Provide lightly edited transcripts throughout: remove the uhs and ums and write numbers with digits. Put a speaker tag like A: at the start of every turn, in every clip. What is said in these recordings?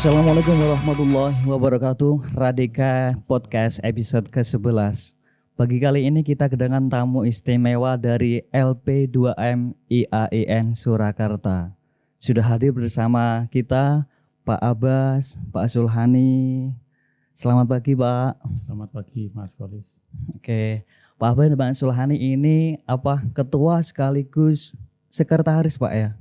A: Assalamualaikum warahmatullahi wabarakatuh. Radika Podcast episode ke-11. Pagi kali ini kita kedatangan tamu istimewa dari LP2M IAIN Surakarta. Sudah hadir bersama kita Pak Abbas, Pak Sulhani. Selamat pagi Pak.
B: Selamat pagi Mas Kolis.
A: Oke, Pak Abbas dan Pak Sulhani ini ketua sekaligus sekretaris Pak ya?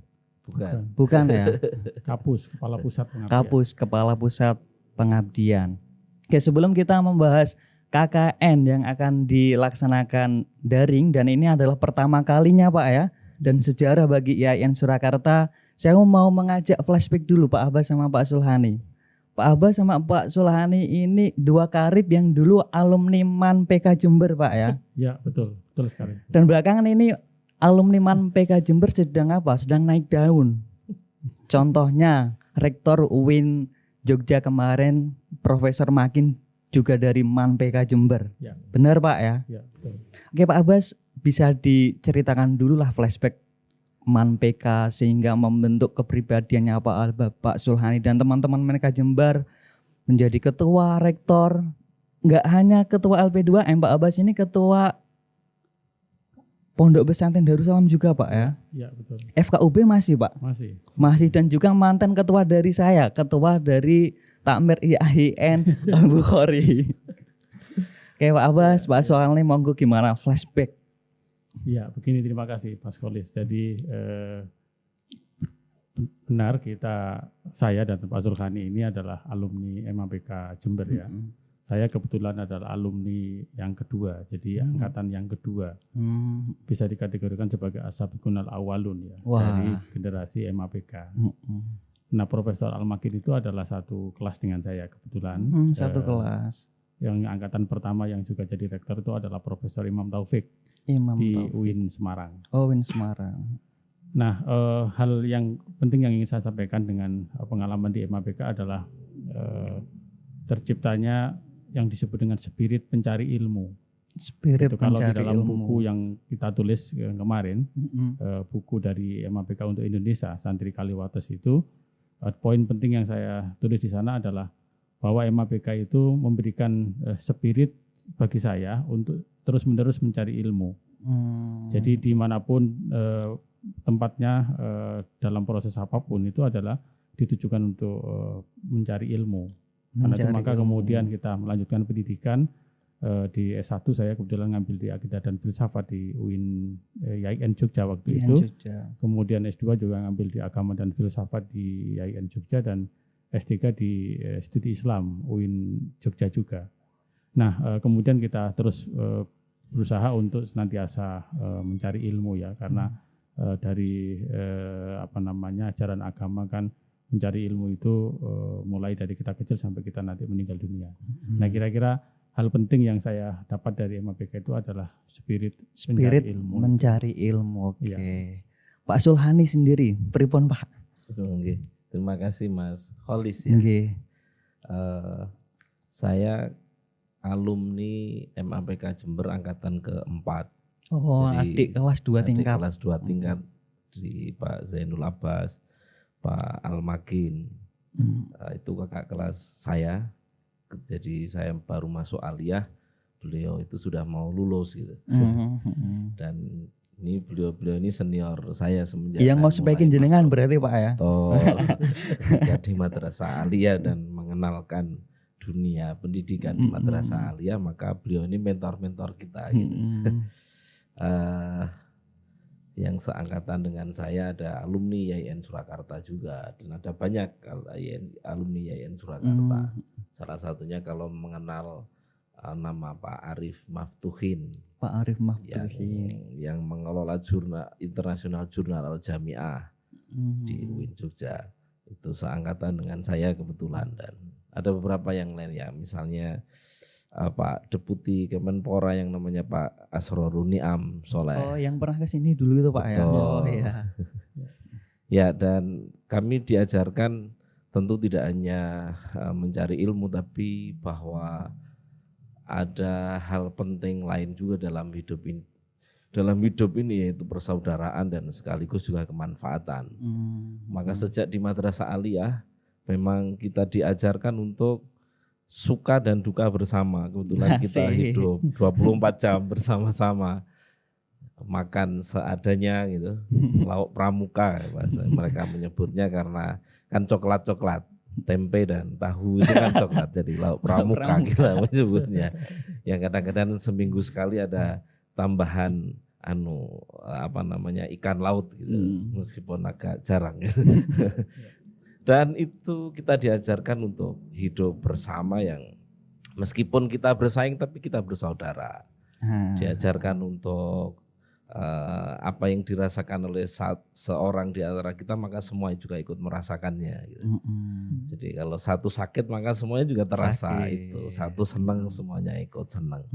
A: Bukan ya?
B: Kapus, Kepala Pusat Pengabdian.
A: Kapus, Kepala Pusat Pengabdian. Oke, sebelum kita membahas KKN yang akan dilaksanakan daring, dan ini adalah pertama kalinya Pak ya, dan sejarah bagi IAIN Surakarta, saya mau mengajak flashback dulu Pak Abbas sama Pak Sulhani. Pak Abbas sama Pak Sulhani ini dua karib yang dulu alumni MAN PK Jember Pak ya?
B: Ya betul sekali.
A: Dan belakangan ini alumni MAN PK Jember sedang Sedang naik daun. Contohnya Rektor UIN Jogja kemarin Profesor Makin juga dari MAN PK Jember. Ya. Benar Pak ya?
B: Ya betul.
A: Oke Pak Abbas, bisa diceritakan dulu lah flashback MAN PK sehingga membentuk kepribadiannya Pak Sulhani dan teman-teman mereka Jember menjadi ketua, rektor. Enggak hanya ketua LP2M, Pak Abbas ini ketua Pondok Pesantren Darussalam juga Pak ya?
B: Iya betul.
A: FKUB masih Pak? Masih dan juga mantan ketua dari saya, ketua dari Takmir IAIN Al-Bukhari. Oke Pak Abbas, Pak Sulhani monggo gimana flashback?
B: Iya begini, terima kasih Mas Kolis. Jadi benar saya dan Pak Sulhani ini adalah alumni MAPK Jember ya. Saya kebetulan adalah alumni yang kedua, jadi angkatan yang kedua. Bisa dikategorikan sebagai as-sabiqunal awwalun ya. Dari generasi MAPK. Nah Profesor Al-Makin itu adalah satu kelas dengan saya kebetulan.
A: Satu kelas.
B: Yang angkatan pertama yang juga jadi rektor itu adalah Profesor Imam Taufik di UIN Semarang.
A: Oh, UIN Semarang.
B: Nah, hal yang penting yang ingin saya sampaikan dengan pengalaman di MAPK adalah terciptanya yang disebut dengan spirit pencari ilmu.
A: Spirit
B: itu kalau di dalam buku yang kita tulis kemarin, buku dari MAPK untuk Indonesia, Santri Kaliwates itu, poin penting yang saya tulis di sana adalah bahwa MAPK itu memberikan spirit bagi saya untuk terus-menerus mencari ilmu. Jadi dimanapun tempatnya dalam proses apapun itu adalah ditujukan untuk mencari ilmu. Karena itu maka kemudian kita melanjutkan pendidikan di S1 saya kebetulan ngambil di Akidah dan Filsafat di UIN IAIN Jogja waktu itu. Kemudian S2 juga ngambil di Agama dan Filsafat di IAIN Jogja dan S3 di Studi Islam UIN Jogja juga. Nah, kemudian kita terus berusaha untuk senantiasa mencari ilmu ya, karena dari ajaran agama kan mencari ilmu itu mulai dari kita kecil sampai kita nanti meninggal dunia. Nah, kira-kira hal penting yang saya dapat dari MAPK itu adalah spirit
A: mencari ilmu. Oke. Ya. Pak Sulhani sendiri, pripun Pak?
C: Oke. Terima kasih Mas Kholis ya. Saya alumni MAPK Jember angkatan ke-4.
A: Oh, adik kelas 2 tingkat.
C: Kelas 2 tingkat di Pak Zainul Abbas, Pak Al-Makin. Itu kakak kelas saya. Jadi saya baru masuk aliyah, beliau itu sudah mau lulus gitu. Dan ini beliau ini senior saya semenjak
A: yang mau sebagian jenengan berarti Pak ya?
C: Ketika di Madrasah Aliyah dan mengenalkan dunia pendidikan di Madrasah Aliyah, maka beliau ini mentor-mentor kita gitu. Yang seangkatan dengan saya ada alumni IAIN Surakarta juga, dan ada banyak alumni IAIN Surakarta. Salah satunya kalau mengenal nama Pak Arif Maftuhin.
A: Pak Arif Maftuhin
C: yang mengelola internasional jurnal Al-Jami'ah di UIN Jogja. Itu seangkatan dengan saya kebetulan, dan ada beberapa yang lain ya, misalnya Pak Deputi Kemenpora yang namanya Pak Asrorun Ni'am Soleh.
A: Oh, yang pernah ke sini dulu itu Pak.
C: Betul.
A: Ya. Oh iya.
C: Ya, dan kami diajarkan tentu tidak hanya mencari ilmu, tapi bahwa ada hal penting lain juga dalam hidup ini. Dalam hidup ini yaitu persaudaraan dan sekaligus juga kemanfaatan. Maka sejak di Madrasah Aliyah memang kita diajarkan untuk suka dan duka bersama. Kebetulan kita hidup 24 jam bersama-sama, makan seadanya gitu, lauk pramuka bahasa mereka menyebutnya, karena kan coklat-coklat, tempe dan tahu itu kan coklat, jadi lauk pramuka kita menyebutnya. Yang kadang-kadang seminggu sekali ada tambahan ikan laut gitu, meskipun agak jarang. Dan itu kita diajarkan untuk hidup bersama yang meskipun kita bersaing tapi kita bersaudara. Diajarkan untuk apa yang dirasakan oleh seorang di antara kita, maka semua juga ikut merasakannya gitu. Jadi kalau satu sakit maka semuanya juga terasa itu. Satu senang semuanya ikut senang.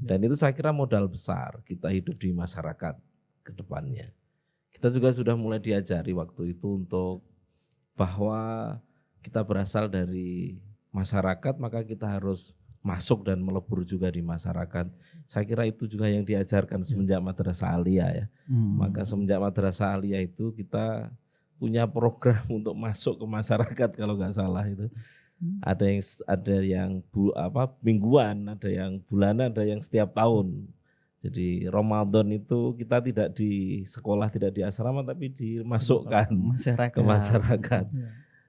C: Dan itu saya kira modal besar kita hidup di masyarakat ke depannya. Kita juga sudah mulai diajari waktu itu untuk bahwa kita berasal dari masyarakat, maka kita harus masuk dan melebur juga di masyarakat. Saya kira itu juga yang diajarkan semenjak Madrasah Aliyah ya. Maka semenjak Madrasah Aliyah itu kita punya program untuk masuk ke masyarakat kalau nggak salah itu. Ada yang mingguan, ada yang bulanan, ada yang setiap tahun. Jadi Ramadan itu kita tidak di sekolah, tidak di asrama, tapi dimasukkan ke masyarakat.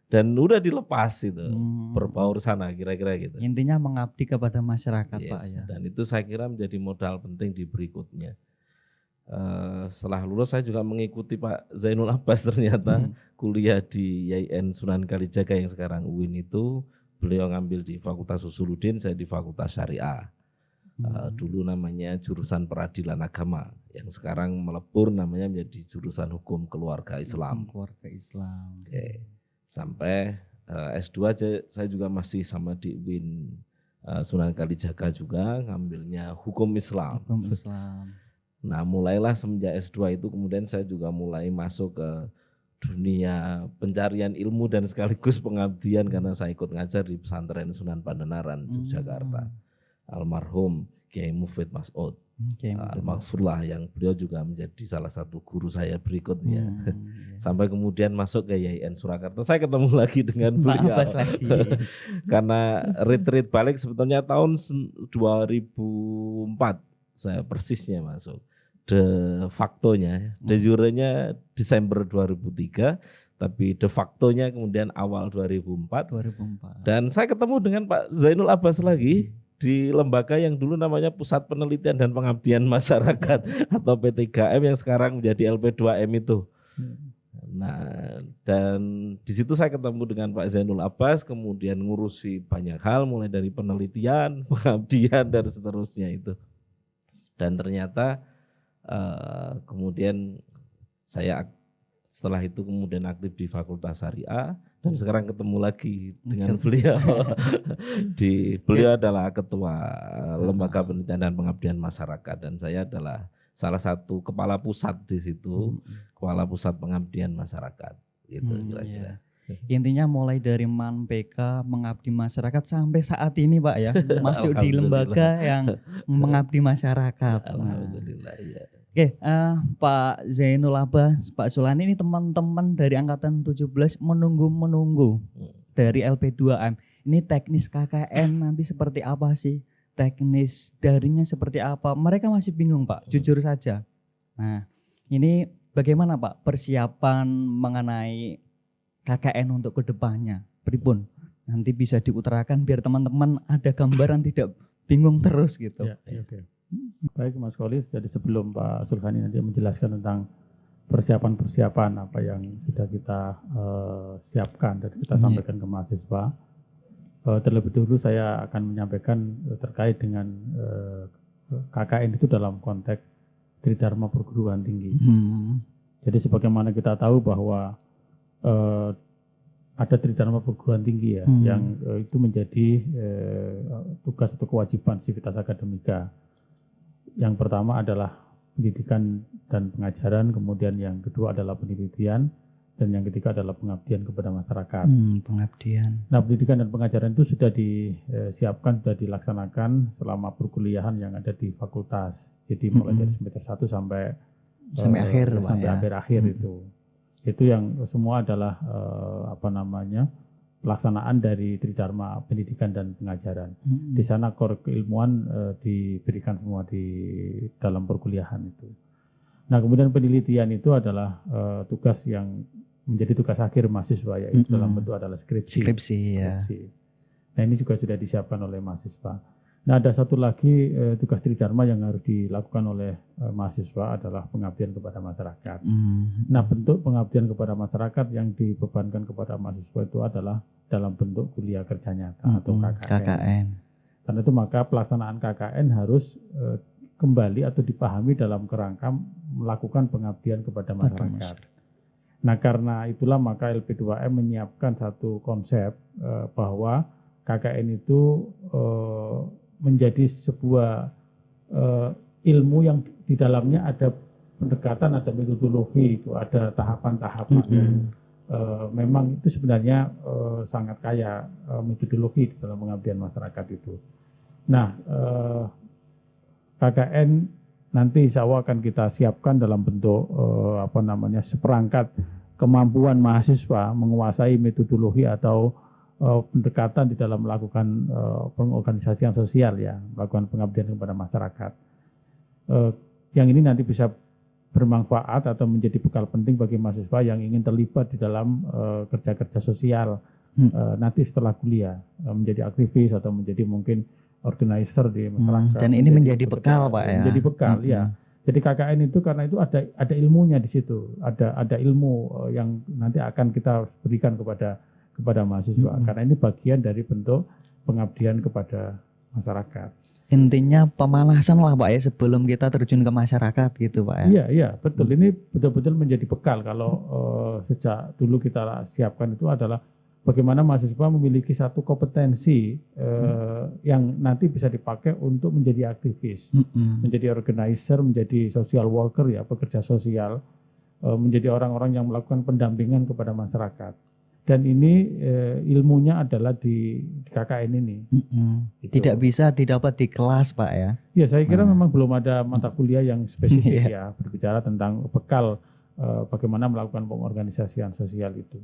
C: Dan udah dilepas itu, berbaur sana kira-kira gitu.
A: Intinya mengabdi kepada masyarakat, Pak ya.
C: Dan itu saya kira menjadi modal penting di berikutnya. Setelah lulus saya juga mengikuti Pak Zainul Abbas, ternyata kuliah di YIN Sunan Kalijaga yang sekarang UIN itu. Beliau ngambil di Fakultas Usuluddin, saya di Fakultas Syariah. Dulu namanya jurusan peradilan agama, yang sekarang melebur namanya menjadi jurusan hukum keluarga Islam. Oke. Sampai S2 saya juga masih sama di UIN Sunan Kalijaga juga, ngambilnya hukum Islam. Nah mulailah semenjak S2 itu kemudian saya juga mulai masuk ke dunia pencarian ilmu dan sekaligus pengabdian, karena saya ikut ngajar di pesantren Sunan Pandenaran, Yogyakarta. Almarhum Kiai Mufid Mas'ud Al-Maghfurlah, yang beliau juga menjadi salah satu guru saya berikutnya. Sampai kemudian masuk ke YIN Surakarta, saya ketemu lagi dengan beliau karena retreat balik sebetulnya tahun 2004 saya persisnya masuk. De factonya, de jurenya Desember 2003, tapi de factonya kemudian awal 2004. Dan saya ketemu dengan Pak Zainul Abbas lagi di lembaga yang dulu namanya Pusat Penelitian dan Pengabdian Masyarakat atau P3M, yang sekarang menjadi LP2M itu. Nah, dan di situ saya ketemu dengan Pak Zainul Abbas, kemudian ngurusi banyak hal mulai dari penelitian, pengabdian dan seterusnya itu. Dan ternyata kemudian saya setelah itu kemudian aktif di Fakultas Syariah, dan sekarang ketemu lagi dengan beliau. Beliau adalah ketua Lembaga Penelitian dan Pengabdian Masyarakat, dan saya adalah salah satu kepala pusat di situ, kepala pusat pengabdian masyarakat. Gitu kira-kira.
A: Intinya mulai dari Man PK mengabdi masyarakat sampai saat ini Pak ya, masuk di lembaga yang mengabdi masyarakat.
C: Alhamdulillah ya.
A: Oke, Pak Zainul Abbas, Pak Sulani, ini teman-teman dari angkatan 17 menunggu dari LP2M. Ini teknis KKN nanti seperti apa sih? Teknis daringnya seperti apa? Mereka masih bingung Pak, jujur saja. Nah, ini bagaimana Pak persiapan mengenai KKN untuk kedepannya? Pripun? Nanti bisa diutarakan biar teman-teman ada gambaran, tidak bingung terus gitu.
B: Ya, oke. Baik Mas Kolis, jadi sebelum Pak Sulkani nanti menjelaskan tentang persiapan-persiapan apa yang sudah kita siapkan dan kita sampaikan ke mahasiswa, terlebih dahulu saya akan menyampaikan terkait dengan KKN itu dalam konteks Tridharma Perguruan Tinggi. Jadi sebagaimana kita tahu bahwa ada Tridharma Perguruan Tinggi ya, yang itu menjadi tugas atau kewajiban sivitas akademika. Yang pertama adalah pendidikan dan pengajaran, kemudian yang kedua adalah penelitian, dan yang ketiga adalah pengabdian kepada masyarakat.
A: Pengabdian.
B: Nah, pendidikan dan pengajaran itu sudah disiapkan, sudah dilaksanakan selama perkuliahan yang ada di fakultas. Jadi mulai dari semester 1 sampai akhir itu. Itu yang semua adalah pelaksanaan dari Tridharma Pendidikan dan Pengajaran. Di sana core keilmuan diberikan semua di dalam perkuliahan itu. Nah, kemudian penelitian itu adalah tugas yang menjadi tugas akhir mahasiswa, yaitu dalam bentuk adalah skripsi.
A: Ya.
B: Nah, ini juga sudah disiapkan oleh mahasiswa. Nah, ada satu lagi tugas Tridharma yang harus dilakukan oleh mahasiswa adalah pengabdian kepada masyarakat. Nah, bentuk pengabdian kepada masyarakat yang dibebankan kepada mahasiswa itu adalah dalam bentuk kuliah kerja nyata atau KKN. Karena itu maka pelaksanaan KKN harus kembali atau dipahami dalam kerangka melakukan pengabdian kepada masyarakat. Nah, karena itulah maka LP2M menyiapkan satu konsep bahwa KKN itu menjadi sebuah ilmu yang di dalamnya ada pendekatan, ada metodologi, itu ada tahapan-tahapan. Memang itu sebenarnya sangat kaya metodologi di dalam pengabdian masyarakat itu. Nah, KKN nanti insya Allah akan kita siapkan dalam bentuk seperangkat kemampuan mahasiswa menguasai metodologi atau pendekatan di dalam melakukan pengorganisasian sosial, ya, melakukan pengabdian kepada masyarakat. Yang ini nanti bisa bermanfaat atau menjadi bekal penting bagi mahasiswa yang ingin terlibat di dalam kerja-kerja sosial nanti setelah kuliah, menjadi aktivis atau menjadi mungkin organizer di masyarakat.
A: Dan ini menjadi bekal, Pak, ya.
B: Menjadi bekal, ya. Jadi KKN itu karena itu ada ilmunya di situ, ada ilmu yang nanti akan kita berikan kepada mahasiswa, karena ini bagian dari bentuk pengabdian kepada masyarakat.
A: Intinya pemanasan lah, Pak, ya, sebelum kita terjun ke masyarakat gitu, Pak, ya.
B: Iya, betul. Ini betul-betul menjadi bekal kalau sejak dulu kita siapkan itu adalah bagaimana mahasiswa memiliki satu kompetensi yang nanti bisa dipakai untuk menjadi aktivis, menjadi organizer, menjadi social worker, ya, pekerja sosial, menjadi orang-orang yang melakukan pendampingan kepada masyarakat. Dan ini ilmunya adalah di KKN ini.
A: Tidak bisa didapat di kelas, Pak, ya.
B: Ya, saya kira memang belum ada mata kuliah yang spesifik ya berbicara tentang bekal bagaimana melakukan pengorganisasian sosial itu.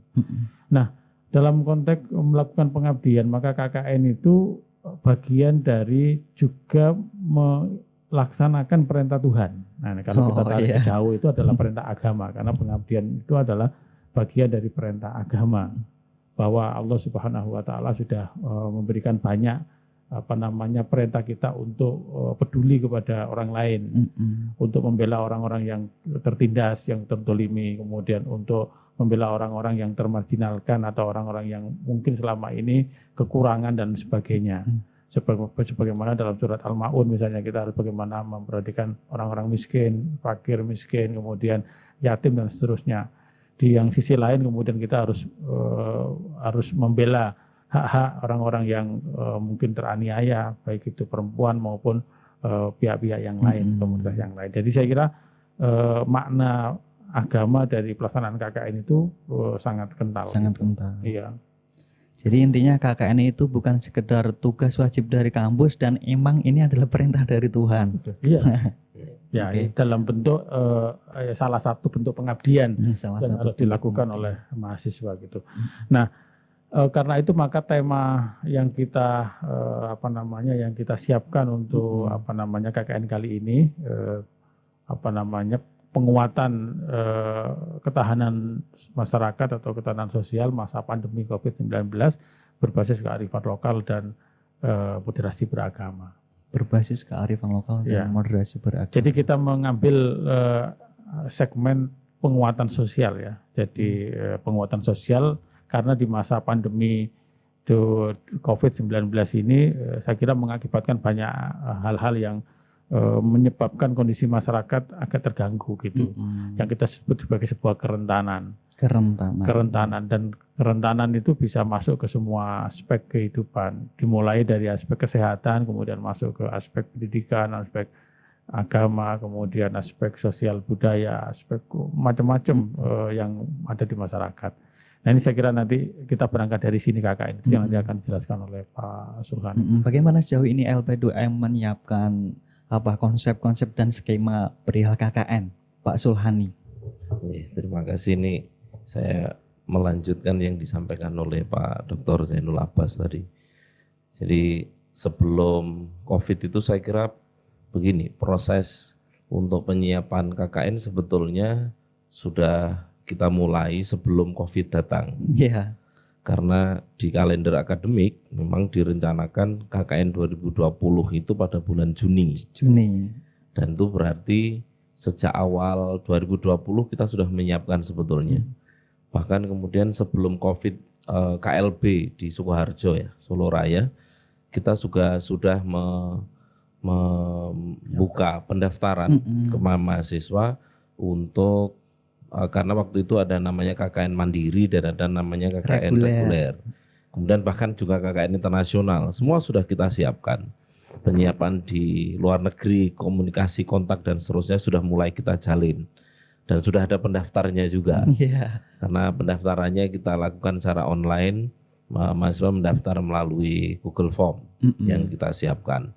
B: Nah, dalam konteks melakukan pengabdian, maka KKN itu bagian dari juga melaksanakan perintah Tuhan. Nah, kalau kita tarik ke jauh itu adalah perintah agama, karena pengabdian itu adalah bagian dari perintah agama, bahwa Allah Subhanahu wa taala sudah memberikan banyak perintah kita untuk peduli kepada orang lain, untuk membela orang-orang yang tertindas, yang terzalimi, kemudian untuk membela orang-orang yang termarginalkan atau orang-orang yang mungkin selama ini kekurangan dan sebagainya. Sebagaimana dalam surat Al-Maun misalnya, kita harus bagaimana memperhatikan orang-orang miskin, fakir miskin, kemudian yatim dan seterusnya. Di yang sisi lain kemudian kita harus membela hak-hak orang-orang yang mungkin teraniaya, baik itu perempuan maupun pihak-pihak yang lain, komunitas yang lain. Jadi saya kira makna agama dari pelaksanaan KKN itu sangat kental.
A: Sangat kental.
B: Iya.
A: Jadi intinya KKN itu bukan sekedar tugas wajib dari kampus, dan emang ini adalah perintah dari Tuhan.
B: Iya. Ya, dalam bentuk salah satu bentuk pengabdian yang harus dilakukan oleh mahasiswa gitu. Nah, karena itu maka tema yang kita yang kita siapkan untuk KKN kali ini penguatan ketahanan masyarakat atau ketahanan sosial masa pandemi COVID-19 berbasis kearifan lokal dan moderasi beragama.
A: Berbasis kearifan lokal dan moderasi beragama.
B: Jadi kita mengambil segmen penguatan sosial, ya. Jadi penguatan sosial karena di masa pandemi COVID-19 ini saya kira mengakibatkan banyak hal-hal yang menyebabkan kondisi masyarakat agak terganggu gitu. Yang kita sebut sebagai sebuah kerentanan. Dan kerentanan itu bisa masuk ke semua aspek kehidupan, dimulai dari aspek kesehatan, kemudian masuk ke aspek pendidikan, aspek agama, kemudian aspek sosial budaya, aspek macam-macam yang ada di masyarakat. Nah, ini saya kira nanti kita berangkat dari sini KKN itu yang nanti akan dijelaskan oleh Pak Sulhan.
A: Bagaimana sejauh ini LP2M menyiapkan konsep-konsep dan skema perihal KKN, Pak Sulhani?
C: Terima kasih. Ini saya melanjutkan yang disampaikan oleh Pak Dr. Zainul Abbas tadi. Jadi sebelum COVID itu saya kira begini, proses untuk penyiapan KKN sebetulnya sudah kita mulai sebelum COVID datang.
A: Iya.
C: Karena di kalender akademik memang direncanakan KKN 2020 itu pada bulan Juni. Dan itu berarti sejak awal 2020 kita sudah menyiapkan sebetulnya. Bahkan kemudian sebelum COVID KLB di Sukoharjo ya, Solo Raya, kita juga sudah membuka pendaftaran ke mahasiswa untuk karena waktu itu ada namanya KKN Mandiri dan ada namanya KKN reguler. Kemudian bahkan juga KKN internasional, semua sudah kita siapkan. Penyiapan di luar negeri, komunikasi, kontak dan seterusnya sudah mulai kita jalin. Dan sudah ada pendaftarnya juga. Karena pendaftarannya kita lakukan secara online, mahasiswa mendaftar melalui Google Form yang kita siapkan.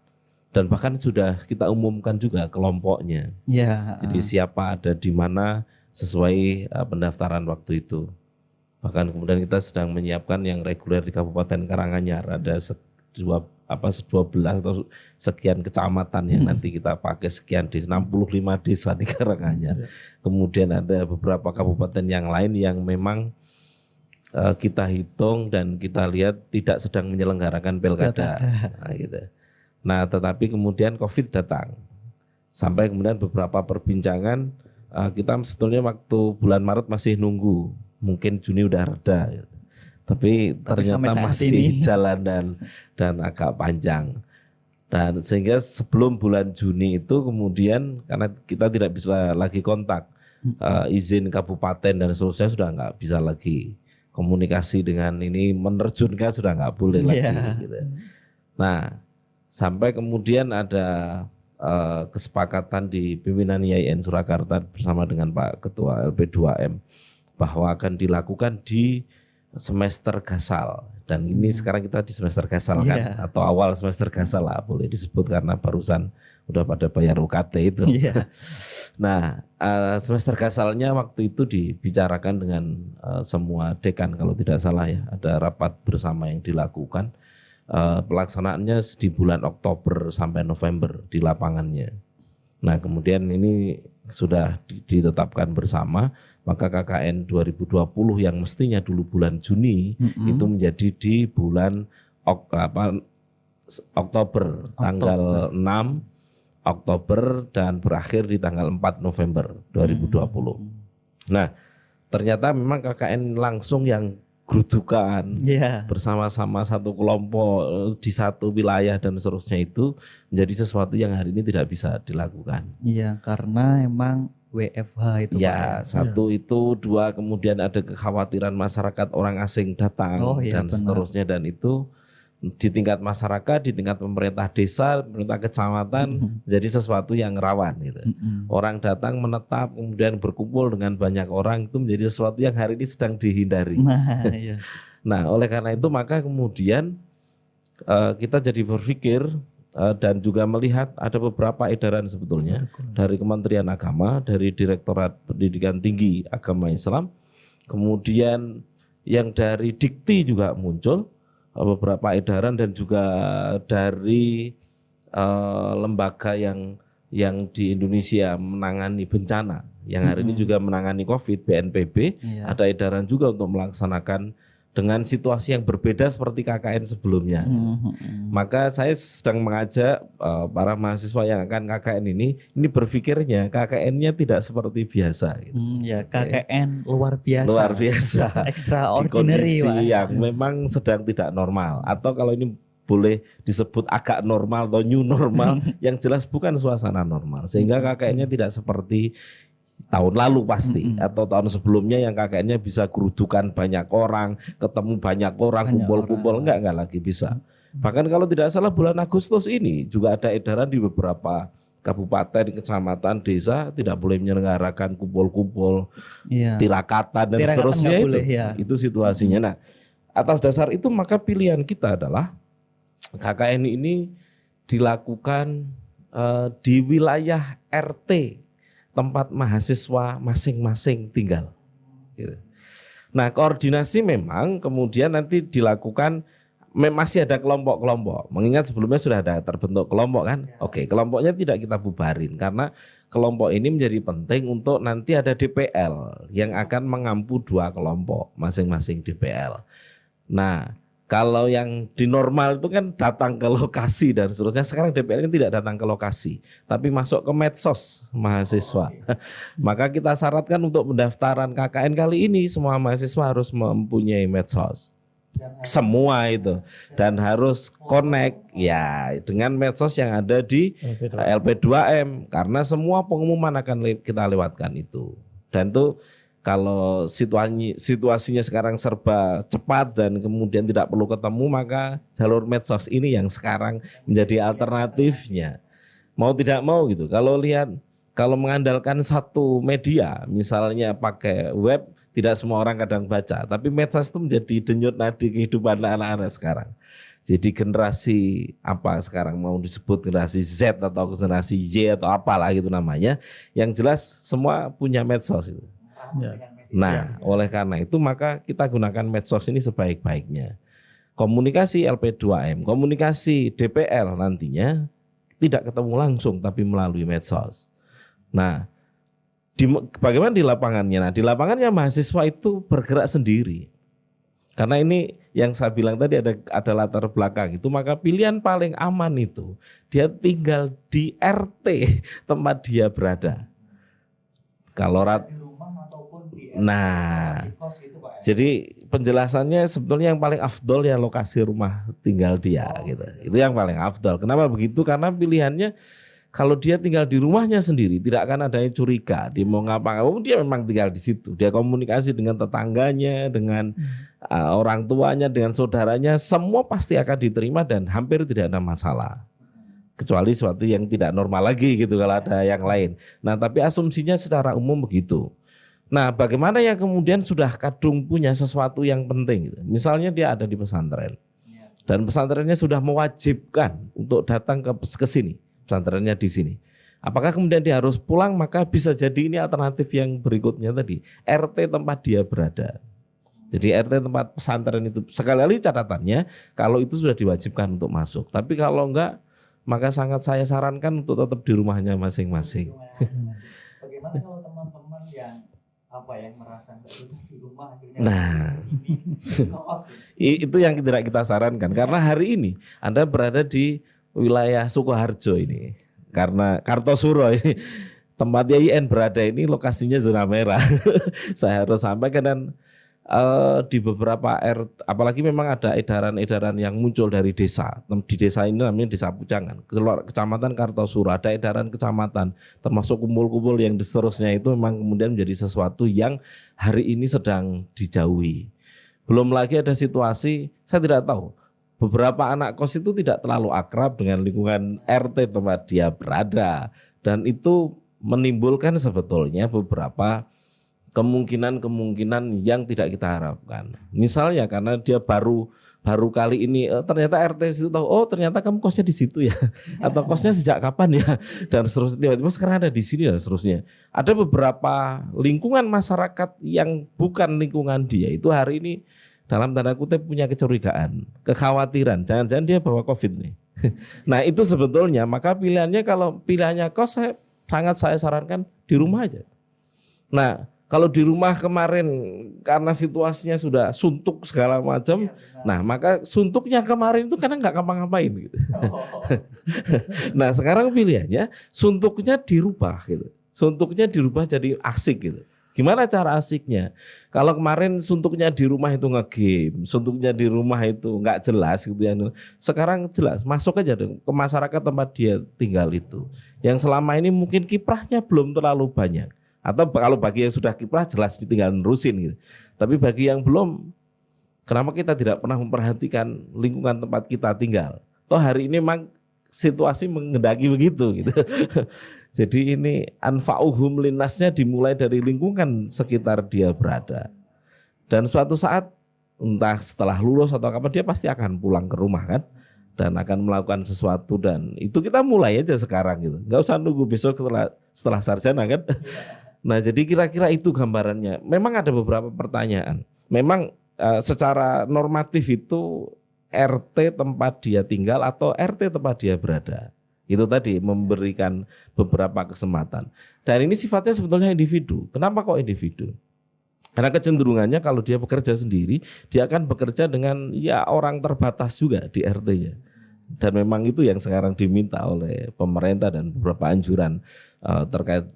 C: Dan bahkan sudah kita umumkan juga kelompoknya. Jadi siapa ada di mana sesuai pendaftaran waktu itu. Bahkan kemudian kita sedang menyiapkan yang reguler di Kabupaten Karanganyar. Ada 12 atau sekian kecamatan yang nanti kita pakai sekian desa, 65 desa di Karanganyar. Kemudian ada beberapa kabupaten yang lain yang memang kita hitung dan kita lihat tidak sedang menyelenggarakan pilkada. Nah, tetapi kemudian COVID datang. Sampai kemudian beberapa perbincangan kita sebetulnya waktu bulan Maret masih nunggu. Mungkin Juni udah reda. Tapi ternyata masih jalan dan agak panjang. Dan sehingga sebelum bulan Juni itu kemudian karena kita tidak bisa lagi kontak, izin kabupaten dan seterusnya sudah nggak bisa lagi. Komunikasi dengan ini menerjunkan sudah nggak boleh lagi. Gitu. Nah, sampai kemudian ada kesepakatan di pimpinan IAIN Surakarta bersama dengan Pak Ketua LP2M bahwa akan dilakukan di semester gasal. Dan ini sekarang kita di semester gasal kan, atau awal semester gasal lah boleh disebut karena barusan udah pada bayar UKT itu. Nah, semester gasalnya waktu itu dibicarakan dengan semua dekan kalau tidak salah ya, ada rapat bersama yang dilakukan. Pelaksanaannya di bulan Oktober sampai November di lapangannya. Nah, kemudian ini sudah ditetapkan bersama, maka KKN 2020 yang mestinya dulu bulan Juni itu menjadi di bulan Oktober, tanggal 6 Oktober dan berakhir di tanggal 4 November 2020. Nah, ternyata memang KKN langsung yang gerudukan bersama-sama satu kelompok di satu wilayah dan seterusnya itu menjadi sesuatu yang hari ini tidak bisa dilakukan.
A: Karena emang WFH itu
C: satu itu, dua kemudian ada kekhawatiran masyarakat orang asing datang dan seterusnya, dan itu di tingkat masyarakat, di tingkat pemerintah desa, pemerintah kecamatan jadi sesuatu yang rawan gitu. Orang datang menetap kemudian berkumpul dengan banyak orang itu menjadi sesuatu yang hari ini sedang dihindari. Nah, oleh karena itu maka kemudian kita jadi berpikir dan juga melihat ada beberapa edaran sebetulnya dari Kementerian Agama, dari Direktorat Pendidikan Tinggi Agama Islam, kemudian yang dari Dikti juga muncul beberapa edaran, dan juga dari lembaga yang di Indonesia menangani bencana, yang hari ini juga menangani COVID, BNPB, ada edaran juga untuk melaksanakan dengan situasi yang berbeda seperti KKN sebelumnya. Maka saya sedang mengajak para mahasiswa yang akan KKN ini berpikirnya KKN-nya tidak seperti biasa. Gitu.
A: KKN luar biasa.
C: Luar biasa.
A: Extraordinary.
C: Di kondisi yang memang sedang tidak normal. Atau kalau ini boleh disebut agak normal atau new normal, yang jelas bukan suasana normal. Sehingga KKN-nya tidak seperti tahun lalu pasti, atau tahun sebelumnya yang KKN-nya bisa gerudukan banyak orang, ketemu banyak orang, kumpul-kumpul, enggak lagi bisa. Bahkan kalau tidak salah bulan Agustus ini juga ada edaran di beberapa kabupaten, kecamatan, desa tidak boleh menyelenggarakan kumpul-kumpul, tirakatan dan seterusnya itu situasinya. Nah, atas dasar itu maka pilihan kita adalah KKN ini dilakukan di wilayah RT tempat mahasiswa masing-masing tinggal. Gitu. Nah, koordinasi memang kemudian nanti dilakukan masih ada kelompok-kelompok. Mengingat sebelumnya sudah ada terbentuk kelompok kan. Oke, kelompoknya tidak kita bubarin karena kelompok ini menjadi penting untuk nanti ada DPL yang akan mengampu 2 kelompok masing-masing DPL. Nah, kalau yang di normal itu kan datang ke lokasi dan seterusnya. Sekarang DPL ini tidak datang ke lokasi, tapi masuk ke medsos mahasiswa. Maka kita syaratkan untuk pendaftaran KKN kali ini semua mahasiswa harus mempunyai medsos. Semua itu dan harus connect ya dengan medsos yang ada di LP2M karena semua pengumuman akan kita lewatkan itu. Dan itu kalau situasinya sekarang serba cepat dan kemudian tidak perlu ketemu, maka jalur medsos ini yang sekarang menjadi alternatifnya. Mau tidak mau gitu. Kalau mengandalkan satu media, misalnya pakai web, tidak semua orang kadang baca, tapi medsos itu menjadi denyut nadi kehidupan anak-anak sekarang. Jadi generasi apa sekarang mau disebut generasi Z atau generasi Y atau apalah gitu namanya, yang jelas semua punya medsos itu. Nah, oleh karena itu maka kita gunakan medsos ini sebaik-baiknya. Komunikasi LP2M, komunikasi DPL nantinya tidak ketemu langsung tapi melalui medsos. Nah, bagaimana di lapangannya? Nah, di lapangannya mahasiswa itu bergerak sendiri. Karena ini yang saya bilang tadi ada latar belakang itu, maka pilihan paling aman itu dia tinggal di RT tempat dia berada. Kalau jadi penjelasannya sebetulnya yang paling afdol ya lokasi rumah tinggal dia gitu. Itu yang paling afdol. Kenapa begitu? Karena pilihannya kalau dia tinggal di rumahnya sendiri tidak akan ada yang curiga. Dia mau ngapa-ngapain, dia memang tinggal di situ. Dia komunikasi dengan tetangganya, dengan orang tuanya, dengan saudaranya, semua pasti akan diterima dan hampir tidak ada masalah. Kecuali sesuatu yang tidak normal lagi gitu kalau ada yang lain. Nah, tapi asumsinya secara umum begitu. Nah, bagaimana yang kemudian sudah kadung punya sesuatu yang penting gitu. Misalnya dia ada di pesantren. Dan pesantrennya sudah mewajibkan untuk datang ke sini. Pesantrennya di sini. Apakah kemudian dia harus pulang? Maka bisa jadi ini alternatif yang berikutnya tadi. RT tempat dia berada. Jadi RT tempat pesantren itu sekali lagi catatannya kalau itu sudah diwajibkan untuk masuk. Tapi kalau enggak, maka sangat saya sarankan untuk tetap di rumahnya masing-masing.
A: Bagaimana kalau teman-teman yang merasa enggak betah di rumah akhirnya
C: itu yang tidak kita sarankan karena hari ini Anda berada di wilayah Sukoharjo ini karena Kartosuro ini tempat YIN berada ini lokasinya zona merah. Saya harus sampaikan dan di beberapa apalagi memang ada edaran-edaran yang muncul dari desa. Di desa ini namanya Desa Pucangan, Kecamatan Kartosuro, ada edaran kecamatan termasuk kumpul-kumpul yang seterusnya itu memang kemudian menjadi sesuatu yang hari ini sedang dijauhi. Belum lagi ada situasi saya tidak tahu. Beberapa anak kos itu tidak terlalu akrab dengan lingkungan RT tempat dia berada dan itu menimbulkan sebetulnya beberapa kemungkinan yang tidak kita harapkan. Misalnya karena dia baru kali ini ternyata RT itu tahu ternyata kamu kosnya di situ ya atau kosnya sejak kapan ya dan seterusnya tiba-tiba sekarang ada di sini dan seterusnya. Ada beberapa lingkungan masyarakat yang bukan lingkungan dia itu hari ini dalam tanda kutip punya kecurigaan, kekhawatiran, jangan-jangan dia bawa COVID nih. Nah itu sebetulnya maka pilihannya kalau pilihannya kos sangat saya sarankan di rumah aja. Nah kalau di rumah kemarin karena situasinya sudah suntuk segala macam, nah maka suntuknya kemarin itu karena nggak ngapa-ngapain gitu. Nah sekarang pilihannya suntuknya dirubah gitu, suntuknya dirubah jadi asik gitu. Gimana cara asiknya? Kalau kemarin suntuknya di rumah itu nge-game, suntuknya di rumah itu nggak jelas gitu ya. Sekarang jelas, masuk aja dong ke masyarakat tempat dia tinggal itu. Yang selama ini mungkin kiprahnya belum terlalu banyak. Atau kalau bagi yang sudah kiprah jelas ditinggal nerusin gitu. Tapi bagi yang belum, kenapa kita tidak pernah memperhatikan lingkungan tempat kita tinggal? Toh hari ini memang situasi mengendaki begitu gitu. Jadi ini anfa'uhum linnasnya dimulai dari lingkungan sekitar dia berada. Dan suatu saat entah setelah lulus atau kapan dia pasti akan pulang ke rumah kan dan akan melakukan sesuatu dan itu kita mulai aja sekarang gitu. Enggak usah nunggu besok setelah sarjana kan. Nah, jadi kira-kira itu gambarannya. Memang ada beberapa pertanyaan. memang secara normatif itu RT tempat dia tinggal atau RT tempat dia berada. Itu tadi memberikan beberapa kesempatan. Dan ini sifatnya sebetulnya individu. Kenapa kok individu? Karena kecenderungannya kalau dia bekerja sendiri, dia akan bekerja dengan ya orang terbatas juga di RT-nya. Dan memang itu yang sekarang diminta oleh pemerintah dan beberapa anjuran terkait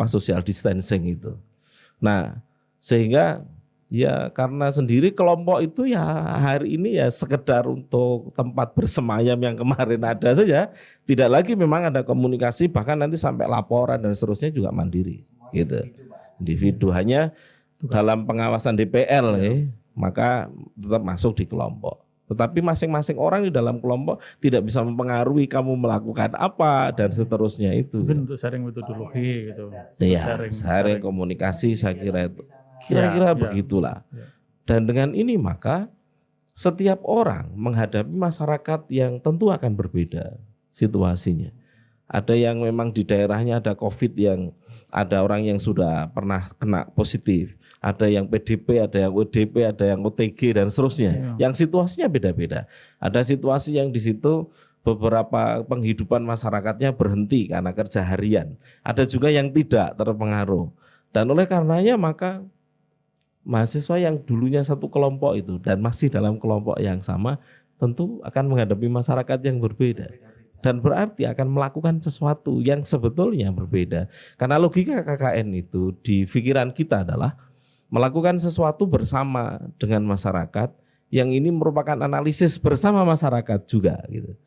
C: social distancing itu. Nah, sehingga ya karena sendiri kelompok itu ya hari ini ya sekedar untuk tempat bersemayam yang kemarin ada saja, tidak lagi memang ada komunikasi, bahkan nanti sampai laporan dan seterusnya juga mandiri gitu. Individu hanya dalam pengawasan DPL maka tetap masuk di kelompok. Tetapi masing-masing orang di dalam kelompok tidak bisa mempengaruhi kamu melakukan apa dan seterusnya itu.
B: Mungkin untuk sharing metodologi gitu.
C: Iya, sharing komunikasi saya kira itu. Kira-kira begitulah. Dan dengan ini maka setiap orang menghadapi masyarakat yang tentu akan berbeda situasinya. Ada yang memang di daerahnya ada COVID yang ada orang yang sudah pernah kena positif. Ada yang PDP, ada yang ODP, ada yang OTG dan seterusnya. Yang situasinya beda-beda. Ada situasi yang di situ beberapa penghidupan masyarakatnya berhenti karena kerja harian. Ada juga yang tidak terpengaruh. Dan oleh karenanya maka mahasiswa yang dulunya satu kelompok itu dan masih dalam kelompok yang sama tentu akan menghadapi masyarakat yang berbeda. Dan berarti akan melakukan sesuatu yang sebetulnya berbeda. Karena logika KKN itu di pikiran kita adalah melakukan sesuatu bersama dengan masyarakat yang ini merupakan analisis bersama masyarakat juga gitu.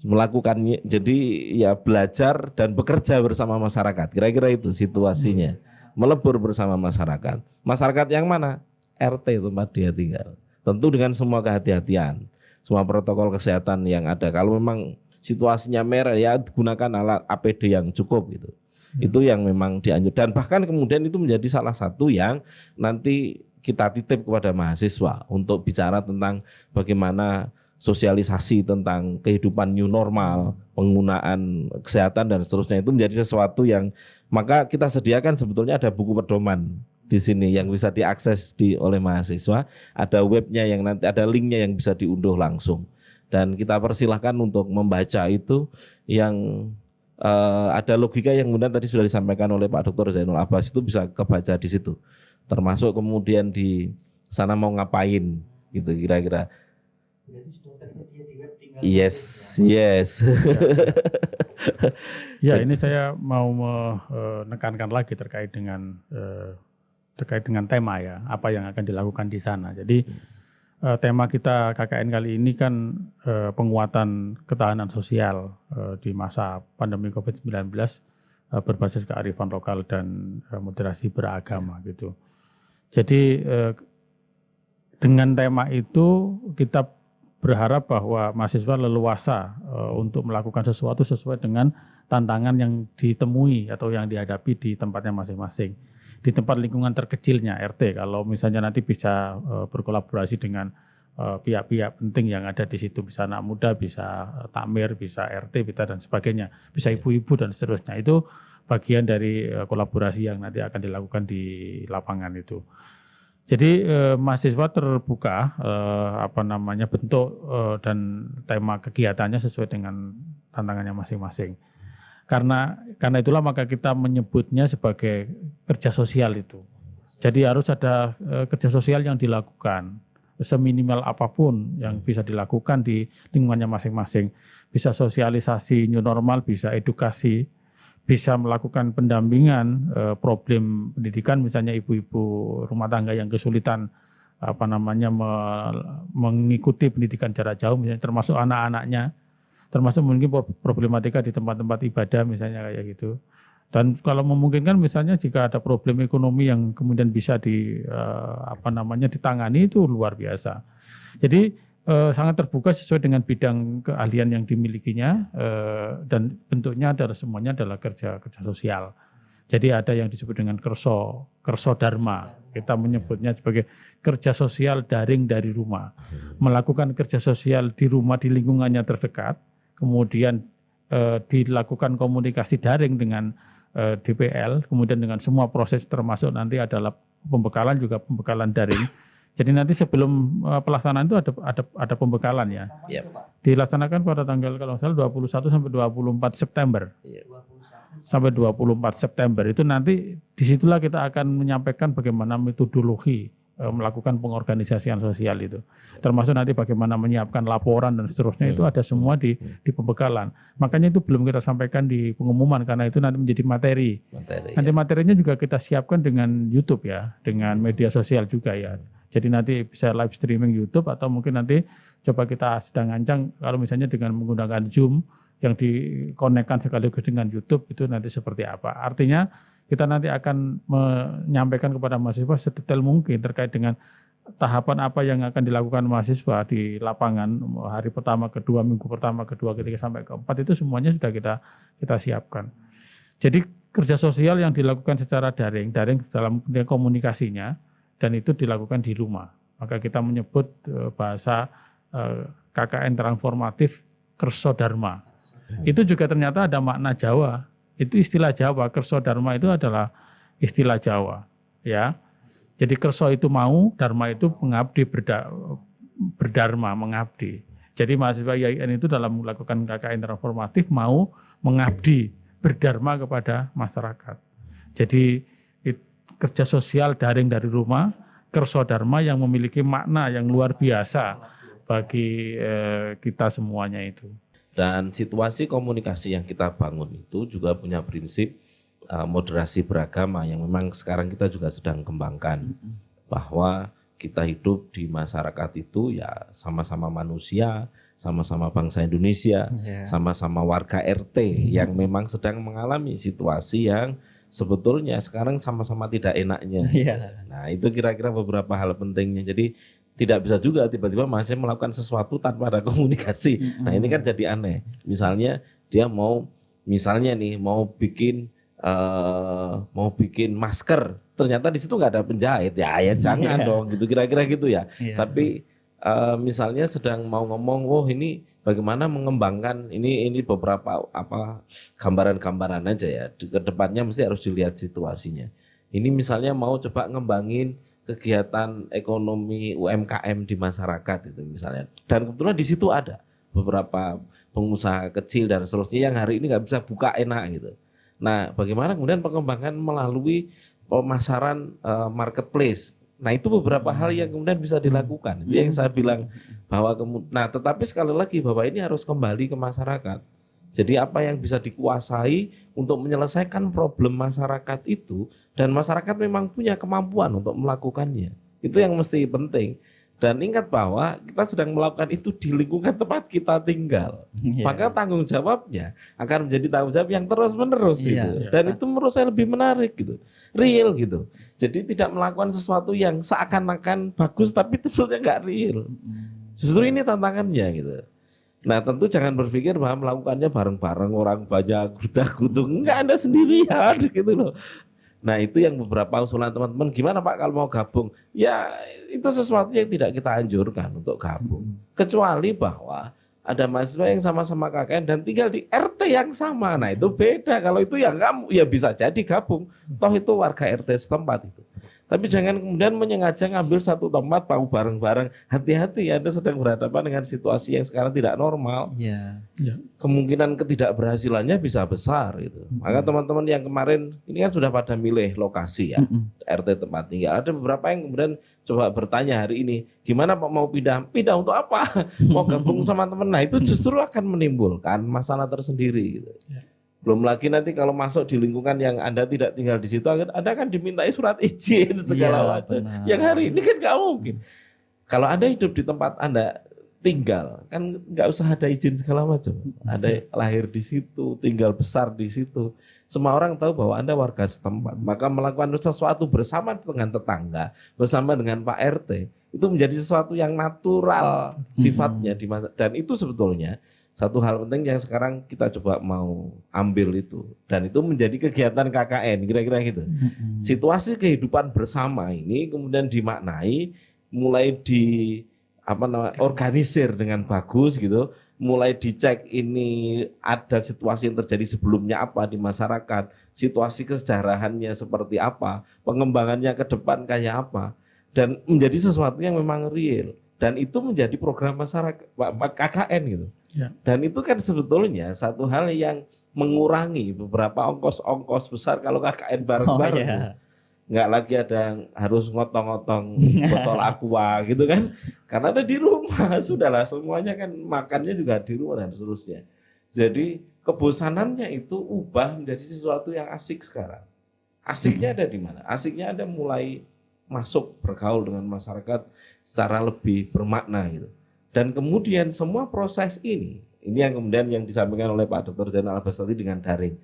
C: Melakukannya jadi ya belajar dan bekerja bersama masyarakat. Kira-kira itu situasinya. Melebur bersama masyarakat. Masyarakat yang mana? RT tempat dia tinggal. Tentu dengan semua kehati-hatian. Semua protokol kesehatan yang ada. Kalau memang situasinya merah ya gunakan alat APD yang cukup gitu. Itu yang memang dianjurkan dan bahkan kemudian itu menjadi salah satu yang nanti kita titip kepada mahasiswa untuk bicara tentang bagaimana sosialisasi tentang kehidupan new normal, penggunaan kesehatan dan seterusnya itu menjadi sesuatu yang maka kita sediakan sebetulnya ada buku pedoman di sini yang bisa diakses oleh mahasiswa, ada webnya yang nanti ada linknya yang bisa diunduh langsung dan kita persilahkan untuk membaca itu yang ada logika yang kemudian tadi sudah disampaikan oleh Pak Dr. Zainul Abbas itu bisa kebaca di situ. Termasuk kemudian di sana mau ngapain gitu kira-kira. Yes.
B: Ya, ini saya mau menekankan lagi terkait dengan tema ya, apa yang akan dilakukan di sana. Jadi tema kita KKN kali ini kan penguatan ketahanan sosial di masa pandemi COVID-19 berbasis kearifan lokal dan moderasi beragama gitu. Jadi dengan tema itu kita berharap bahwa mahasiswa leluasa untuk melakukan sesuatu sesuai dengan tantangan yang ditemui atau yang dihadapi di tempatnya masing-masing. Di tempat lingkungan terkecilnya RT, kalau misalnya nanti bisa berkolaborasi dengan pihak-pihak penting yang ada di situ, bisa anak muda, bisa takmir, bisa RT, bisa dan sebagainya, bisa ibu-ibu dan seterusnya. Itu bagian dari kolaborasi yang nanti akan dilakukan di lapangan itu. Jadi mahasiswa terbuka bentuk dan tema kegiatannya sesuai dengan tantangannya masing-masing. Karena itulah maka kita menyebutnya sebagai kerja sosial itu. Jadi harus ada kerja sosial yang dilakukan seminimal apapun yang bisa dilakukan di lingkungannya masing-masing. Bisa sosialisasi new normal, bisa edukasi, bisa melakukan pendampingan problem pendidikan, misalnya ibu-ibu rumah tangga yang kesulitan mengikuti pendidikan jarak jauh, misalnya termasuk anak-anaknya. Termasuk mungkin problematika di tempat-tempat ibadah misalnya kayak gitu. Dan kalau memungkinkan misalnya jika ada problem ekonomi yang kemudian bisa ditangani itu luar biasa. Jadi sangat terbuka sesuai dengan bidang keahlian yang dimilikinya dan bentuknya adalah semuanya adalah kerja sosial. Jadi ada yang disebut dengan kerso dharma. Kita menyebutnya sebagai kerja sosial daring dari rumah. Melakukan kerja sosial di rumah di lingkungannya terdekat. Kemudian dilakukan komunikasi daring dengan DPL, kemudian dengan semua proses termasuk nanti adalah pembekalan juga pembekalan daring. Jadi nanti sebelum pelaksanaan itu ada pembekalan ya. Dilaksanakan pada tanggal kalau nggak salah 21 sampai 24 September. Sampai 24 September itu nanti disitulah kita akan menyampaikan bagaimana metodologi melakukan pengorganisasian sosial itu, termasuk nanti bagaimana menyiapkan laporan dan seterusnya, itu ada semua di pembekalan. Makanya itu belum kita sampaikan di pengumuman karena itu nanti menjadi materi. Nanti materinya juga kita siapkan dengan YouTube ya, dengan media sosial juga ya. Jadi nanti bisa live streaming YouTube atau mungkin nanti coba kita sedang ancang kalau misalnya dengan menggunakan Zoom yang dikonekkan sekaligus dengan YouTube itu nanti seperti apa. Artinya kita nanti akan menyampaikan kepada mahasiswa sedetail mungkin terkait dengan tahapan apa yang akan dilakukan mahasiswa di lapangan hari pertama, kedua, minggu pertama, kedua, ketiga, sampai keempat itu semuanya sudah kita siapkan. Jadi kerja sosial yang dilakukan secara daring dalam komunikasinya dan itu dilakukan di rumah. Maka kita menyebut bahasa KKN transformatif Kerso Dharma. Itu juga ternyata ada makna Jawa. Itu istilah Jawa, Kerso Dharma itu adalah istilah Jawa, ya. Jadi kerso itu mau, dharma itu mengabdi, berdharma, mengabdi. Jadi mahasiswa IAIN itu dalam melakukan KKN transformatif mau mengabdi, berdharma kepada masyarakat. Jadi kerja sosial daring dari rumah, kerso dharma yang memiliki makna yang luar biasa bagi kita semuanya itu.
C: Dan situasi komunikasi yang kita bangun itu juga punya prinsip moderasi beragama yang memang sekarang kita juga sedang kembangkan. Bahwa kita hidup di masyarakat itu ya sama-sama manusia, sama-sama bangsa Indonesia, sama-sama warga RT yang memang sedang mengalami situasi yang sebetulnya sekarang sama-sama tidak enaknya. Nah itu kira-kira beberapa hal pentingnya. Jadi tidak bisa juga tiba-tiba masih melakukan sesuatu tanpa ada komunikasi. Nah ini kan jadi aneh. Misalnya dia mau bikin masker, ternyata di situ nggak ada penjahit, ya jangan dong, gitu kira-kira gitu ya. Tapi misalnya sedang mau ngomong, ini bagaimana mengembangkan ini beberapa gambaran-gambaran aja ya. Ke depannya mesti harus dilihat situasinya. Ini misalnya mau coba ngembangin kegiatan ekonomi UMKM di masyarakat itu misalnya, dan kebetulan di situ ada beberapa pengusaha kecil dan seterusnya yang hari ini nggak bisa buka enak gitu. Nah, bagaimana kemudian pengembangan melalui pemasaran marketplace. Nah, itu beberapa hal yang kemudian bisa dilakukan. Itu yang saya bilang bahwa tetapi sekali lagi bahwa ini harus kembali ke masyarakat. Jadi apa yang bisa dikuasai untuk menyelesaikan problem masyarakat itu, dan masyarakat memang punya kemampuan untuk melakukannya. Itu yang mesti penting. Dan ingat bahwa kita sedang melakukan itu di lingkungan tempat kita tinggal. Maka tanggung jawabnya akan menjadi tanggung jawab yang terus-menerus gitu. Dan itu menurut saya lebih menarik gitu. Real gitu. Jadi tidak melakukan sesuatu yang seakan-akan bagus tapi sebetulnya nggak real. Justru ini tantangannya gitu. Nah tentu jangan berpikir bahwa melakukannya bareng-bareng orang banyak gudak-guduk, enggak, Anda sendirian gitu loh. Nah itu yang beberapa usulan teman-teman, gimana Pak kalau mau gabung? Ya itu sesuatu yang tidak kita anjurkan untuk gabung. Kecuali bahwa ada mahasiswa yang sama-sama KKN dan tinggal di RT yang sama. Nah itu beda, kalau itu ya kamu ya bisa jadi gabung. Toh itu warga RT setempat itu. Tapi jangan kemudian menyengaja ngambil satu tempat mau bareng-bareng. Hati-hati, Anda sedang berhadapan dengan situasi yang sekarang tidak normal. Kemungkinan ketidakberhasilannya bisa besar gitu. Maka teman-teman yang kemarin ini kan sudah pada milih lokasi ya, RT tempat tinggal. Ada beberapa yang kemudian coba bertanya hari ini, gimana Pak mau pindah? Pindah untuk apa? Mau gabung sama teman. Nah itu justru akan menimbulkan masalah tersendiri gitu. Belum lagi nanti kalau masuk di lingkungan yang Anda tidak tinggal di situ, Anda akan dimintai surat izin segala macam. Yang hari ini kan nggak mungkin. Kalau Anda hidup di tempat Anda tinggal, kan nggak usah ada izin segala macam. Anda lahir di situ, tinggal besar di situ. Semua orang tahu bahwa Anda warga setempat. Maka melakukan sesuatu bersama dengan tetangga, bersama dengan Pak RT, itu menjadi sesuatu yang natural sifatnya di masa. Dan itu sebetulnya satu hal penting yang sekarang kita coba mau ambil itu, dan itu menjadi kegiatan KKN kira-kira gitu. Situasi kehidupan bersama ini kemudian dimaknai mulai organisir dengan bagus gitu, mulai dicek ini ada situasi yang terjadi sebelumnya apa di masyarakat, situasi kesejarahannya seperti apa, pengembangannya ke depan kayak apa, dan menjadi sesuatu yang memang real. Dan itu menjadi program masyarakat KKN gitu.
B: Ya.
C: Dan itu kan sebetulnya satu hal yang mengurangi beberapa ongkos-ongkos besar kalau KKN bareng-bareng.
A: iya.
C: Nggak lagi ada yang harus ngotong-ngotong botol aqua gitu kan, karena ada di rumah. Sudahlah, semuanya kan makannya juga di rumah dan seterusnya. Jadi kebosanannya itu ubah menjadi sesuatu yang asik sekarang. Asiknya ada di mana? Asiknya ada mulai masuk bergaul dengan masyarakat secara lebih bermakna gitu. Dan kemudian semua proses ini yang kemudian yang disampaikan oleh Pak Dr. Zainul Abbas tadi dengan daring,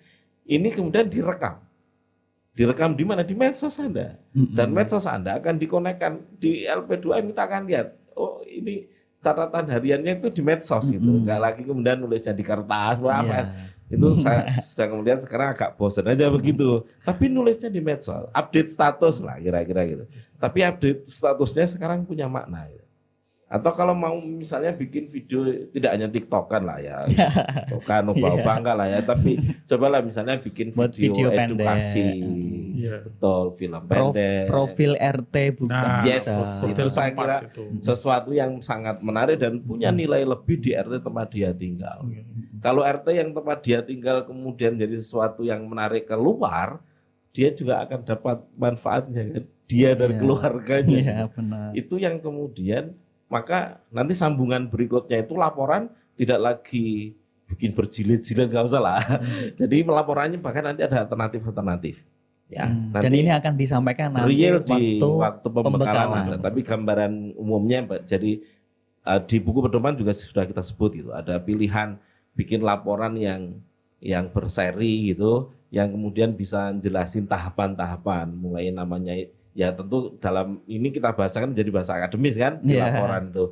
C: ini kemudian direkam di mana? Di medsos Anda. Dan medsos Anda akan dikonekkan di LP2M. Kita akan lihat, oh ini catatan hariannya itu di medsos gitu. Enggak lagi kemudian nulisnya di kertas apa. Itu saya sedang kemudian sekarang agak bosan aja begitu. Tapi nulisnya di medsos, update status lah kira-kira gitu. Tapi update statusnya sekarang punya makna gitu. Atau kalau mau misalnya bikin video tidak hanya TikTokan lah ya, TikTokan ubah-ubah lah ya, tapi cobalah misalnya bikin video edukasi, betul, film pendek,
A: profil RT bukan.
B: Nah,
C: yes,
A: bisa.
C: itu saya kira sesuatu yang sangat menarik dan punya nilai lebih di RT tempat dia tinggal. Kalau RT yang tempat dia tinggal kemudian jadi sesuatu yang menarik keluar, dia juga akan dapat manfaatnya kan, dia dan keluarganya.
A: Iya, benar.
C: Itu yang kemudian maka nanti sambungan berikutnya itu laporan tidak lagi bikin berjilid-jilid, nggak usah lah. Jadi laporannya bahkan nanti ada alternatif. Ya, nanti
A: dan ini akan disampaikan nanti
C: real di waktu pembekalan.
A: pembekalan.
C: Tapi gambaran umumnya, jadi di buku pedoman juga sudah kita sebut gitu. Ada pilihan bikin laporan yang berseri gitu, yang kemudian bisa jelasin tahapan-tahapan, mulai namanya. Ya tentu dalam ini kita bahasakan menjadi bahasa akademis kan, di laporan itu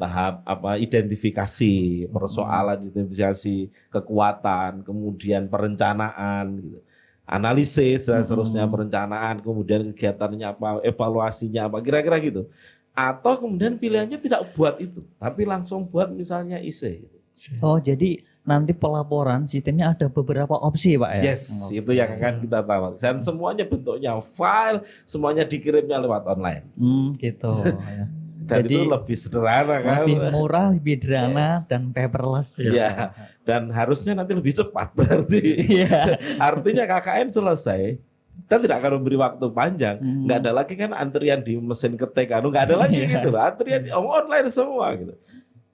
C: tahap apa, identifikasi persoalan, identifikasi kekuatan, kemudian perencanaan gitu, analisis dan seterusnya, perencanaan, kemudian kegiatannya apa, evaluasinya apa, kira-kira gitu. Atau kemudian pilihannya tidak buat itu, tapi langsung buat misalnya IC gitu.
A: Oh, jadi nanti pelaporan sistemnya ada beberapa opsi, Pak ya?
C: Yes, itu yang akan kita tawarkan. Dan semuanya bentuknya file, semuanya dikirimnya lewat online.
A: Gitu. Ya.
C: Dan jadi, itu lebih sederhana kan?
A: Lebih murah, lebih sederhana, dan paperless.
C: Iya. Dan harusnya nanti lebih cepat berarti. Artinya KKN selesai, kita tidak akan memberi waktu panjang. Nggak ada lagi kan antrian di mesin ketik, nggak ada lagi gitu. Antrian online semua gitu.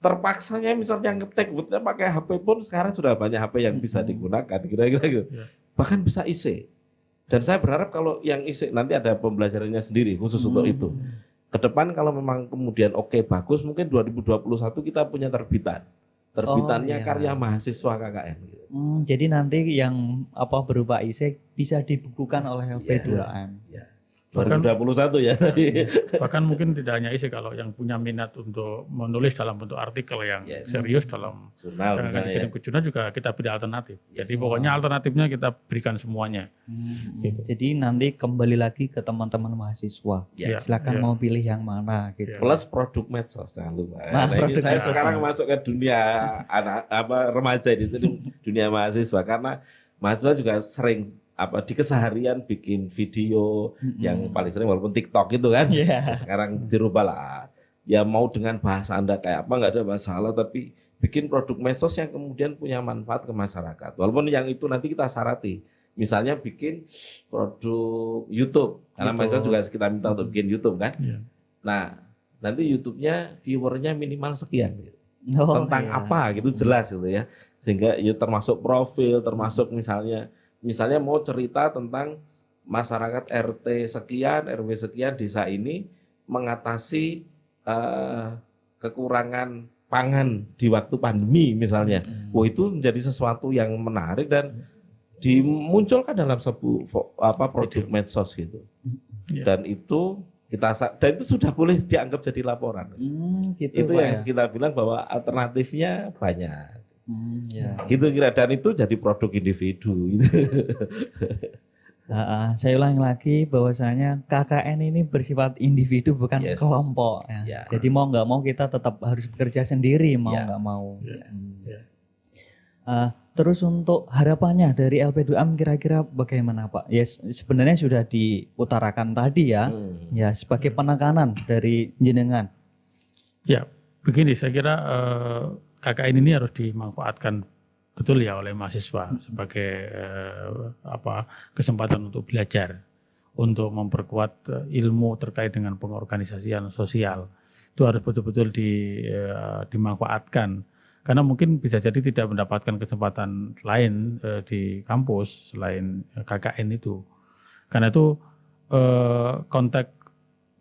C: Terpaksanya misalnya ngetik pakai HP pun sekarang sudah banyak HP yang bisa digunakan, kira-kira gitu. Bahkan bisa IC. Dan saya berharap kalau yang IC nanti ada pembelajarannya sendiri khusus untuk itu. Kedepan kalau memang kemudian bagus, mungkin 2021 kita punya terbitannya karya mahasiswa KKN. Gitu.
A: Jadi nanti yang berupa IC bisa dibukukan oleh LP2M.
C: 2021 ya.
B: Bahkan mungkin tidak hanya isi, kalau yang punya minat untuk menulis dalam bentuk artikel yang serius dalam
C: jurnal
B: yang akan dikirim ke jurnal juga kita beri alternatif. Jadi pokoknya alternatifnya kita berikan semuanya.
A: Gitu. Jadi nanti kembali lagi ke teman-teman mahasiswa. Silakan mau pilih yang mana gitu.
C: Plus produk medsos, jangan lupa. Nah, ini saya sekarang masuk ke dunia remaja di sini, dunia mahasiswa, karena mahasiswa juga sering di keseharian bikin video yang paling sering walaupun TikTok itu kan. Sekarang dirubah lah. Ya mau dengan bahasa Anda kayak apa nggak ada masalah, tapi bikin produk medsos yang kemudian punya manfaat ke masyarakat. Walaupun yang itu nanti kita syarati. Misalnya bikin produk YouTube. Karena medsos juga kita minta untuk bikin YouTube kan. Nah, nanti YouTube-nya viewernya minimal sekian gitu. Tentang apa gitu jelas gitu ya. Sehingga ya termasuk profil, termasuk misalnya mau cerita tentang masyarakat RT sekian, RW sekian, desa ini mengatasi kekurangan pangan di waktu pandemi misalnya. Itu menjadi sesuatu yang menarik dan dimunculkan dalam sebuah produk medsos gitu. Dan itu itu sudah boleh dianggap jadi laporan.
A: Gitu,
C: itu yang kita bilang bahwa alternatifnya banyak. Gitu kira, dan itu jadi produk individu gitu.
A: Saya ulangi lagi bahwasanya KKN ini bersifat individu bukan
C: Yes.
A: kelompok ya.
C: Ya.
A: Jadi mau nggak mau kita tetap harus bekerja sendiri mau
C: Ya.
A: nggak mau.
B: Ya. Ya.
A: Terus untuk harapannya dari LP2M kira-kira bagaimana Pak? Ya sebenarnya sudah diutarakan tadi ya. Ya sebagai penekanan dari jenengan.
B: Ya, begini saya kira KKN ini harus dimanfaatkan betul ya oleh mahasiswa sebagai kesempatan untuk belajar, untuk memperkuat ilmu terkait dengan pengorganisasian sosial. Itu harus betul-betul dimanfaatkan. Karena mungkin bisa jadi tidak mendapatkan kesempatan lain di kampus selain KKN itu. Karena itu konteks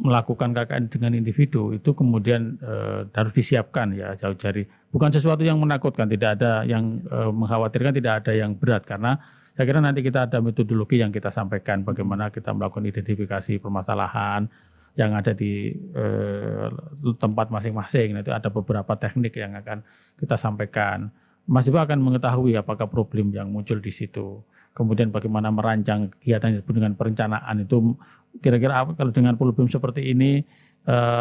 B: melakukan KKN dengan individu itu kemudian harus disiapkan ya jauh dari, bukan sesuatu yang menakutkan, tidak ada yang mengkhawatirkan, tidak ada yang berat, karena saya kira nanti kita ada metodologi yang kita sampaikan bagaimana kita melakukan identifikasi permasalahan yang ada di tempat masing-masing. Itu ada beberapa teknik yang akan kita sampaikan. Mahasiswa akan mengetahui apakah problem yang muncul di situ. Kemudian bagaimana merancang kegiatan yang disebut dengan perencanaan itu, kira-kira kalau dengan problem seperti ini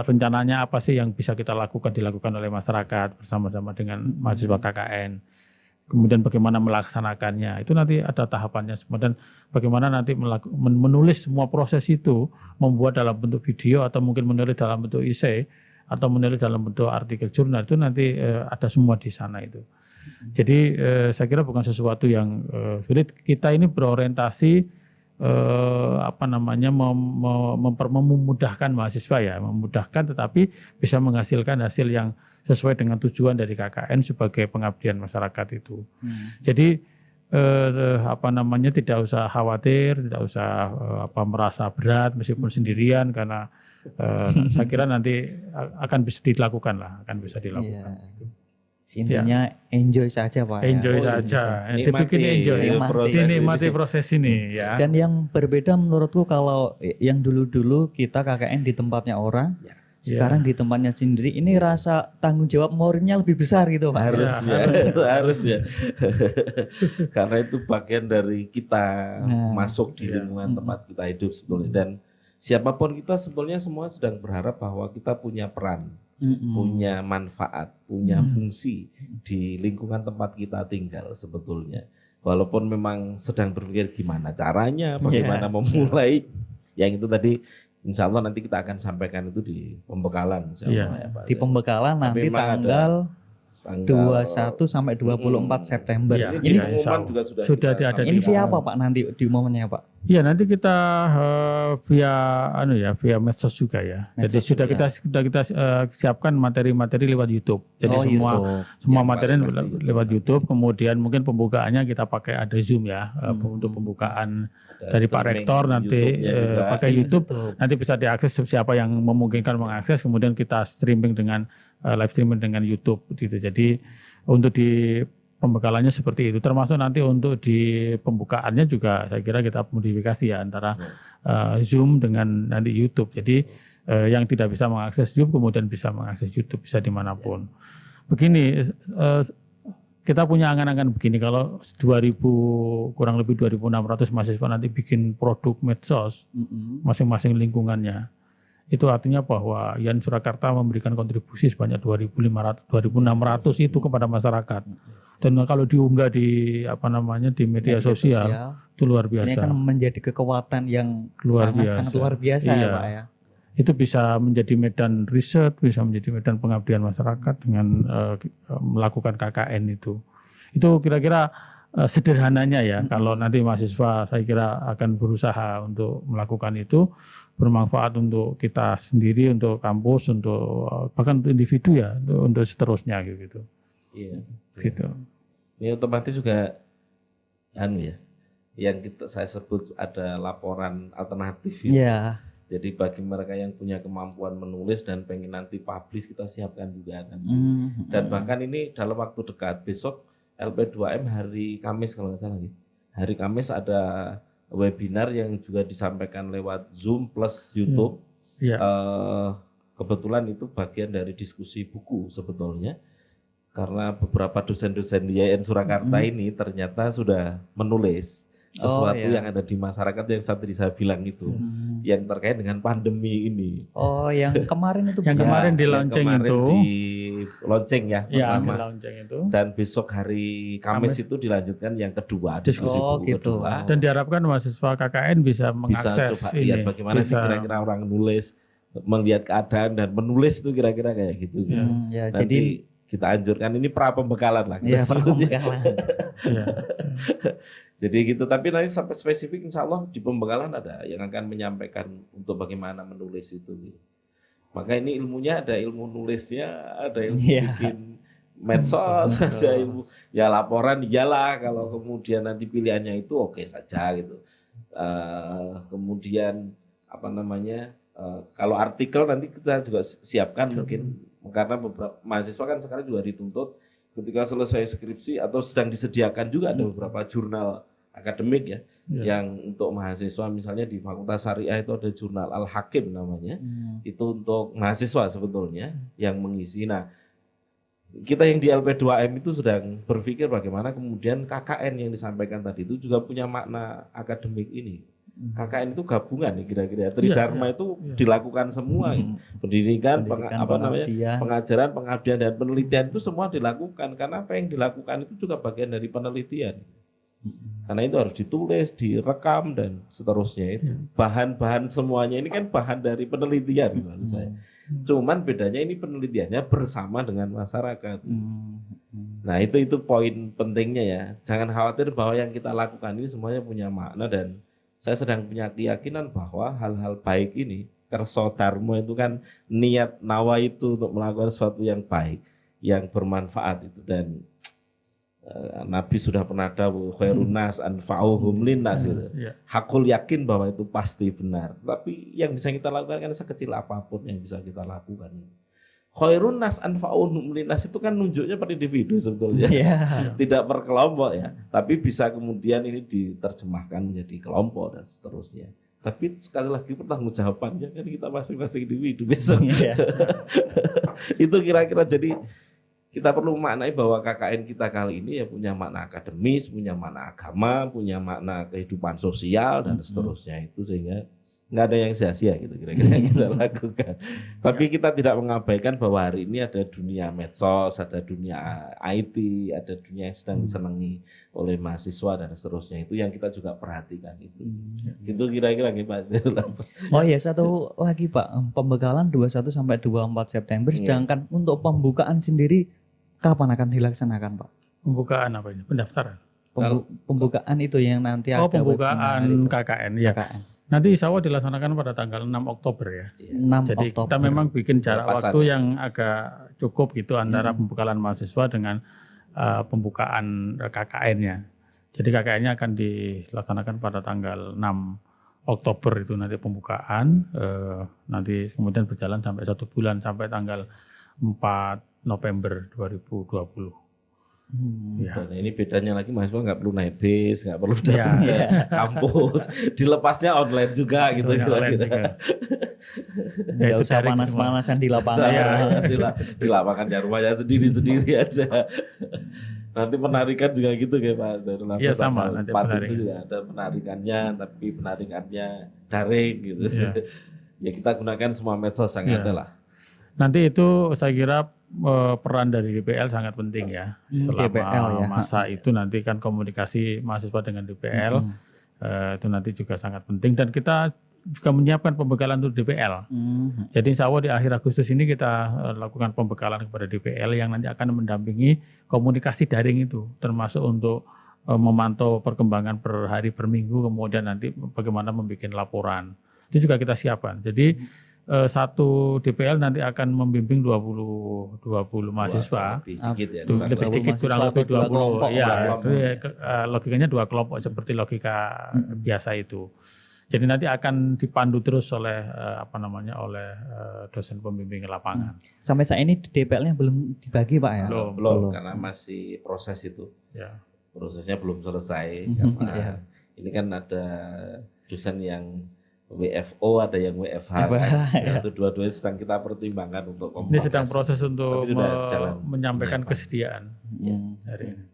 B: rencananya apa sih yang bisa kita dilakukan oleh masyarakat bersama-sama dengan mahasiswa KKN. Kemudian bagaimana melaksanakannya, itu nanti ada tahapannya semua, dan bagaimana nanti menulis semua proses itu, membuat dalam bentuk video atau mungkin menulis dalam bentuk esai atau menulis dalam bentuk artikel jurnal, itu nanti ada semua di sana itu. Jadi saya kira bukan sesuatu yang sulit. Kita ini berorientasi memudahkan mahasiswa ya, memudahkan tetapi bisa menghasilkan hasil yang sesuai dengan tujuan dari KKN sebagai pengabdian masyarakat itu. Jadi tidak usah khawatir, tidak usah merasa berat meskipun sendirian, karena saya kira nanti akan bisa dilakukan.
A: Iya. Intinya enjoy saja Pak.
B: Enjoy
A: ya.
B: saja.
C: Nikmati
B: Nikmati proses ini ya.
A: Dan yang berbeda menurutku kalau yang dulu-dulu kita KKN di tempatnya orang, sekarang di tempatnya sendiri, ini rasa tanggung jawab moralnya lebih besar gitu Pak.
C: Harus ya. Karena itu bagian dari kita masuk di lingkungan tempat kita hidup sebetulnya, dan siapapun kita sebetulnya semua sedang berharap bahwa kita punya peran, punya manfaat, punya fungsi di lingkungan tempat kita tinggal sebetulnya. Walaupun memang sedang berpikir gimana caranya, bagaimana memulai, yang itu tadi insya Allah nanti kita akan sampaikan itu di pembekalan.
B: Ya,
C: Pak.
A: Di pembekalan nanti tanggal 21 sampai 24 September.
C: Ya,
A: ini
C: pengumuman juga sudah
B: ada.
A: Ini via apa Pak nanti diumumannya Pak?
B: Iya, nanti kita via medsos juga ya. Jadi sudah kita siapkan materi-materi lewat YouTube. Jadi semua materi lewat YouTube. Kemudian mungkin pembukaannya kita pakai ada Zoom ya, untuk pembukaan dari Pak Rektor nanti pakai YouTube. Nanti bisa diakses siapa yang memungkinkan mengakses. Kemudian kita streaming dengan live streaming dengan YouTube gitu. Jadi untuk di pembekalannya seperti itu, termasuk nanti untuk di pembukaannya juga saya kira kita modifikasi ya antara Zoom dengan nanti YouTube. Jadi yang tidak bisa mengakses Zoom kemudian bisa mengakses YouTube, bisa dimanapun. Begini, kita punya angan-angan begini, kalau 2000 kurang lebih 2.600 mahasiswa nanti bikin produk medsos masing-masing lingkungannya. Itu artinya bahwa Yan Surakarta memberikan kontribusi sebanyak 2.600 itu kepada masyarakat. Dan kalau diunggah di di media sosial itu luar biasa.
A: Ini akan menjadi kekuatan yang sangat luar biasa ya Pak ya.
B: Itu bisa menjadi medan riset, bisa menjadi medan pengabdian masyarakat dengan melakukan KKN itu. Itu kira-kira sederhananya ya. Kalau nanti mahasiswa saya kira akan berusaha untuk melakukan itu, bermanfaat untuk kita sendiri, untuk kampus, untuk bahkan untuk individu ya, untuk seterusnya gitu.
C: Iya.
B: Gitu.
C: Ini otomatis juga yang saya sebut ada laporan alternatif.
A: Iya.
C: Jadi bagi mereka yang punya kemampuan menulis dan pengen nanti publish, kita siapkan juga dan bahkan ini dalam waktu dekat, besok LP2M hari Kamis kalau nggak salah, hari Kamis ada webinar yang juga disampaikan lewat Zoom plus YouTube. Kebetulan itu bagian dari diskusi buku sebetulnya, karena beberapa dosen-dosen di YN Surakarta ini ternyata sudah menulis sesuatu
A: iya.
C: yang ada di masyarakat yang tadi saya bilang itu, yang terkait dengan pandemi ini.
A: Oh, yang kemarin itu
B: Yang
A: bukan?
B: kemarin di
C: yang
B: launching
C: kemarin
B: itu.
C: di launching ya,
B: Ya, di
C: pertama.
B: launching itu.
C: Dan besok hari Kamis itu dilanjutkan yang kedua, diskusi
A: Oh,
C: buku
A: gitu.
C: kedua.
B: Dan diharapkan mahasiswa KKN bisa
C: Bisa
B: mengakses
C: coba
B: ini.
C: lihat bagaimana sih
B: Bisa-
C: kira-kira orang nulis, melihat keadaan dan menulis itu kira-kira kayak gitu.
A: Ya,
C: Nanti
A: jadi
C: kita anjurkan ini pra pembekalan lah.
A: ya
C: kita sebutnya.
A: pembekalan.
B: Iya.
C: Jadi gitu, tapi nanti sampai spesifik insya Allah di pembekalan ada yang akan menyampaikan untuk bagaimana menulis itu. Maka ini ilmunya ada ilmu nulisnya, ada ilmu
A: Iya.
C: bikin medsos, ada ilmu ya laporan iyalah, kalau kemudian nanti pilihannya itu oke saja gitu. Kemudian apa namanya, kalau artikel nanti kita juga siapkan mungkin, karena beberapa mahasiswa kan sekarang juga dituntut ketika selesai skripsi atau sedang disediakan juga ada beberapa jurnal akademik ya, yang untuk mahasiswa misalnya di Fakultas Syariah itu ada jurnal Al-Hakim namanya, itu untuk mahasiswa sebetulnya yang mengisi. Nah, kita yang di LP2M itu sedang berpikir bagaimana kemudian KKN yang disampaikan tadi itu juga punya makna akademik ini. KKN itu gabungan ya kira-kira. Tridharma itu dilakukan semua. Pendidikan, pengajaran, pengabdian dan penelitian itu semua dilakukan, karena apa yang dilakukan itu juga bagian dari penelitian. Karena itu harus ditulis, direkam dan seterusnya itu. Bahan-bahan semuanya ini kan bahan dari penelitian maksud saya. Cuman bedanya ini penelitiannya bersama dengan masyarakat. Nah, itu poin pentingnya ya. Jangan khawatir bahwa yang kita lakukan ini semuanya punya makna, dan saya sedang punya keyakinan bahwa hal-hal baik ini, kerso dharma itu kan niat nawa itu untuk melakukan sesuatu yang baik, yang bermanfaat itu. Dan Nabi sudah pernah dawuh khairun nas anfa'uhum linnas gitu. Hakul yakin bahwa itu pasti benar. Tapi yang bisa kita lakukan kan sekecil apapun yang bisa kita lakukan. Khairun nas anfa'uhum linnas itu kan nunjuknya per individu sebetulnya. Tidak per kelompok ya. Tapi bisa kemudian ini diterjemahkan menjadi kelompok dan seterusnya. Tapi sekali lagi pertanggungjawabannya kan kita masing-masing individu besok. Itu kira-kira, jadi kita perlu maknai bahwa KKN kita kali ini ya punya makna akademis, punya makna agama, punya makna kehidupan sosial dan seterusnya itu, sehingga nggak ada yang sia-sia gitu kira-kira yang kita lakukan. Tapi kita tidak mengabaikan bahwa hari ini ada dunia medsos, ada dunia IT, ada dunia yang sedang disenangi oleh mahasiswa dan seterusnya, itu yang kita juga perhatikan itu. Itu kira-kira gitu Pak.
A: Oh ya, satu lagi Pak, pembekalan 21 sampai 24 September, sedangkan untuk pembukaan sendiri kapan akan dilaksanakan Pak?
B: Pembukaan apa ini? Pendaftaran?
A: Pembukaan itu yang nanti ada
B: pembukaan KKN ya.
A: KKN.
B: Nanti insya Allah dilaksanakan pada tanggal 6 Oktober ya.
A: 6
B: Jadi
A: Oktober.
B: kita memang bikin jarak
C: Lepasan
B: waktu
C: ya.
B: yang agak cukup gitu antara pembekalan mahasiswa dengan pembukaan KKN-nya. Jadi KKN-nya akan dilaksanakan pada tanggal 6 Oktober itu nanti pembukaan. Nanti kemudian berjalan sampai 1 bulan sampai tanggal 4 November 2020.
C: Dan ini bedanya lagi, mahasiswa nggak perlu naik bis, nggak perlu datang ke kampus, dilepasnya online juga gitu.
A: Ya itu usah panas-panasan di lapangan.
C: Di lapangan ya rumahnya sendiri-sendiri aja. Nanti penarikan juga gitu kayak Pak Zainul.
B: Iya sama, nanti
C: penarikan juga ada penarikannya, tapi penarikannya daring gitu. Ya kita gunakan semua medsos yang ada lah.
B: Nanti itu saya kira peran dari DPL sangat penting ya. Selama
A: DPL, ya.
B: masa itu nanti kan komunikasi mahasiswa dengan DPL itu nanti juga sangat penting, dan kita juga menyiapkan pembekalan untuk DPL. Jadi insya Allah di akhir Agustus ini kita lakukan pembekalan kepada DPL yang nanti akan mendampingi komunikasi daring itu, termasuk untuk memantau perkembangan per hari per minggu, kemudian nanti bagaimana membuat laporan. Itu juga kita siapkan. Jadi satu DPL nanti akan membimbing 20 mahasiswa. Lebih sedikit kurang lebih 20. Ya, logikanya 2 kelompok seperti logika biasa itu. Jadi nanti akan dipandu terus oleh oleh dosen pembimbing lapangan.
A: Sampai saat ini DPL-nya belum dibagi Pak ya?
C: Belum, karena masih proses itu.
B: Ya.
C: Prosesnya belum selesai karena ini kan ada dosen yang WFO, ada yang WFH, itu dua-duanya sedang kita pertimbangkan untuk
B: ini sedang proses untuk menyampaikan kesediaan hari ini.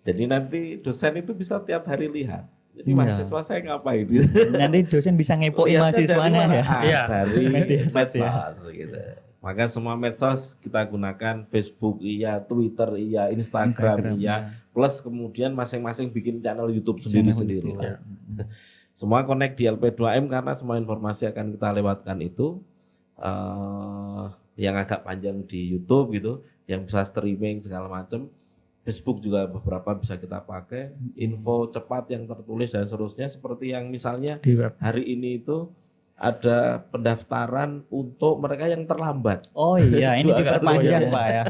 C: Jadi nanti dosen itu bisa tiap hari lihat. Jadi
A: Iya.
C: mahasiswa saya ngapain gitu.
A: Nanti dosen bisa ngepoin
C: Lihatnya
A: mahasiswanya
C: dari
A: ya.
C: mana?
B: Iya.
C: Dari
A: Media
C: medsos
A: sosial.
C: gitu. Maka semua medsos kita gunakan, Facebook iya, Twitter iya, Instagram iya, plus kemudian masing-masing bikin channel YouTube sendiri-sendiri
A: YouTube.
C: lah. Semua connect di LP2M karena semua informasi akan kita lewatkan itu yang agak panjang di YouTube gitu, yang bisa streaming segala macam. Facebook juga beberapa bisa kita pakai, info cepat yang tertulis dan seterusnya, seperti yang misalnya
B: Di web.
C: hari ini itu ada pendaftaran untuk mereka yang terlambat.
A: Oh iya, ini
C: Dua kali.
A: diperpanjang
B: Oh, iya.
A: Pak ya.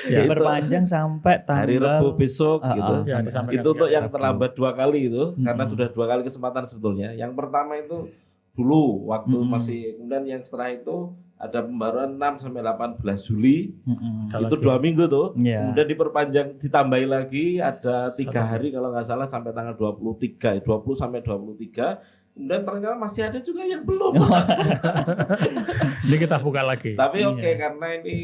B: Ya.
A: Diperpanjang sampai
C: Hari
A: tanggal
C: Rabu besok gitu.
B: Ya, disampaikan
C: Itu untuk
B: juga.
C: yang terlambat 2 kali itu, karena
A: Mm-mm.
C: sudah 2 kali kesempatan sebetulnya. Yang pertama itu dulu waktu
A: Mm-mm.
C: masih, kemudian yang setelah itu ada pembaruan 6 sampai 18 Juli.
B: Kalau
C: Itu
B: lagi.
C: 2 minggu tuh.
A: Iya.
C: Kemudian diperpanjang, ditambahi lagi ada 3
B: Satu.
C: hari kalau nggak salah sampai tanggal 23, 20 sampai 23. Kemudian ternyata masih ada juga yang belum.
B: Ini kita buka lagi.
C: Tapi
A: Iya.
C: oke, karena ini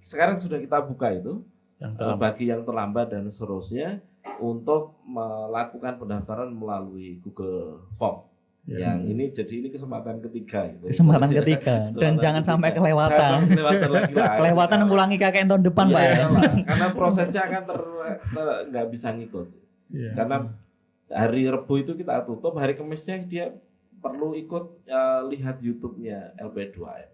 C: sekarang sudah kita buka itu
B: Yang terlambat.
C: bagi yang terlambat dan seterusnya untuk melakukan pendaftaran melalui Google Form.
B: Ya.
C: Yang ini jadi ini kesempatan ketiga gitu.
A: Kesempatan ketiga. Dan
C: Kesempatan
A: jangan sampai
C: ketiga.
A: kelewatan.
C: Jangan sampai kelewatan lagi lah.
A: Kelewatan mengulangi KKN tahun depan
C: Iya,
A: Pak ya.
C: iyalah. Karena prosesnya akan nggak bisa ngikut.
B: Iya.
C: Karena hari Rebu itu kita tutup, hari Kamisnya dia perlu ikut lihat YouTube-nya LP2M.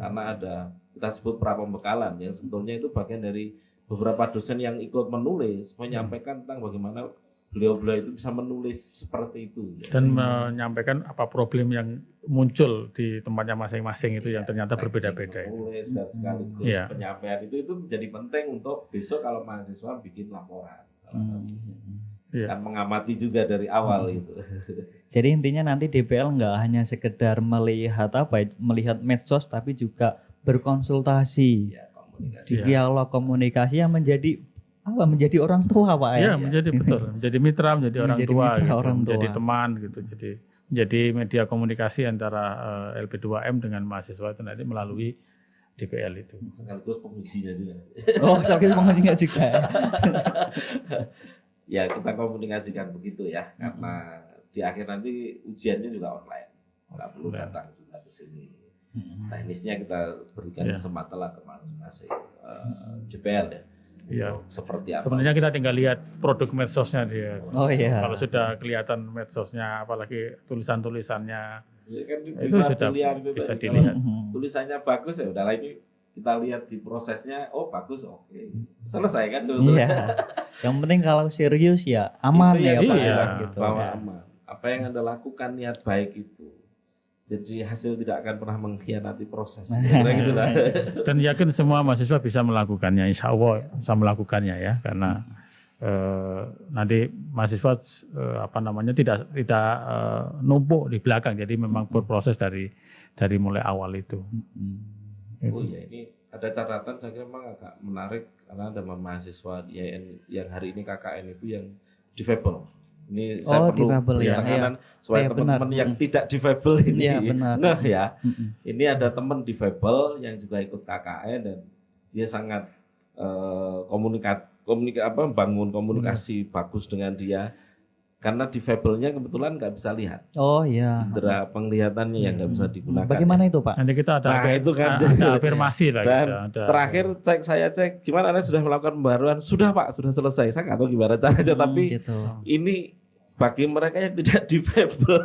C: Karena ada kita sebut pra-pembekalan yang sebetulnya itu bagian dari beberapa dosen yang ikut menulis, menyampaikan tentang bagaimana beliau-beliau itu bisa menulis seperti itu.
B: Dan menyampaikan apa problem yang muncul di tempatnya masing-masing itu yang ternyata berbeda-beda itu.
C: Menulis dan sekaligus
B: Iya.
C: penyampaian itu menjadi penting untuk besok kalau mahasiswa bikin laporan.
B: Iya.
C: Kan mengamati juga dari awal itu.
A: Jadi intinya nanti DPL nggak hanya sekedar melihat melihat medsos, tapi juga berkonsultasi,
C: Ya, komunikasi.
B: Iya.
A: dialog komunikasi yang menjadi menjadi orang tua Pak ya.
B: Iya, menjadi betul, menjadi mitra, menjadi orang
A: Menjadi
B: tua,
A: mitra
B: gitu,
A: orang
B: menjadi
A: tua.
B: teman gitu. Jadi menjadi media komunikasi antara LP2M dengan mahasiswa itu nanti melalui DPL itu.
C: Sekaligus pengujinya juga.
A: Oh, sekali mengenai juga.
C: Ya kita komunikasikan begitu ya, karena di akhir nanti ujiannya juga online, nggak perlu
B: Online.
C: datang juga ke sini. Teknisnya kita berikan
B: Iya.
C: kesempatan lah ke masing-masing DPL ya.
B: Iya.
C: Untuk seperti apa?
B: Sebenarnya kita tinggal lihat produk medsosnya dia.
A: Oh iya.
B: Kalau sudah kelihatan medsosnya, apalagi tulisan-tulisannya,
C: Ya, kan
B: itu sudah bisa
C: tadi.
B: dilihat.
C: Kalau tulisannya bagus ya udahlah, ini kita lihat di prosesnya, oh bagus, oke, selesai kan sebetulnya.
A: Iya. Yang penting kalau serius ya aman
C: Itu
A: ya
C: yang
A: Pak
C: saya
B: iya.
A: ya, gitu.
C: bahwa
B: Iya.
C: aman. Apa yang Anda lakukan niat baik itu. Jadi hasil tidak akan pernah mengkhianati proses. Kira gitu lah.
B: Dan yakin semua mahasiswa bisa melakukannya, insya Allah bisa melakukannya ya, karena nanti mahasiswa tidak numpuk di belakang, jadi memang berproses dari mulai awal itu.
C: Oh iya, ini ada catatan saya kira memang agak menarik karena ada mahasiswa yang hari ini KKN itu yang difabel. Ini saya perlu
A: difabel
C: beri
A: ya.
C: tekanan supaya
A: Iya,
C: teman-teman
A: benar.
C: yang tidak difabel ini
A: Iya, benar.
C: ngeh ya. Ini ada teman difabel yang juga ikut KKN dan dia sangat bangun komunikasi bagus dengan dia karena difabelnya kebetulan nggak bisa lihat,
A: Oh iya.
C: indera penglihatannya yang nggak bisa digunakan.
A: Bagaimana itu Pak?
B: Nanti kita ada,
C: Nah, itu kan.
B: ada afirmasi lah.
C: Dan
B: gitu, ada.
C: terakhir saya cek gimana Anda sudah melakukan pembaruan? Sudah Pak, sudah selesai. Saya nggak tahu gimana caranya, tapi
A: Gitu.
C: ini bagi mereka yang tidak difabel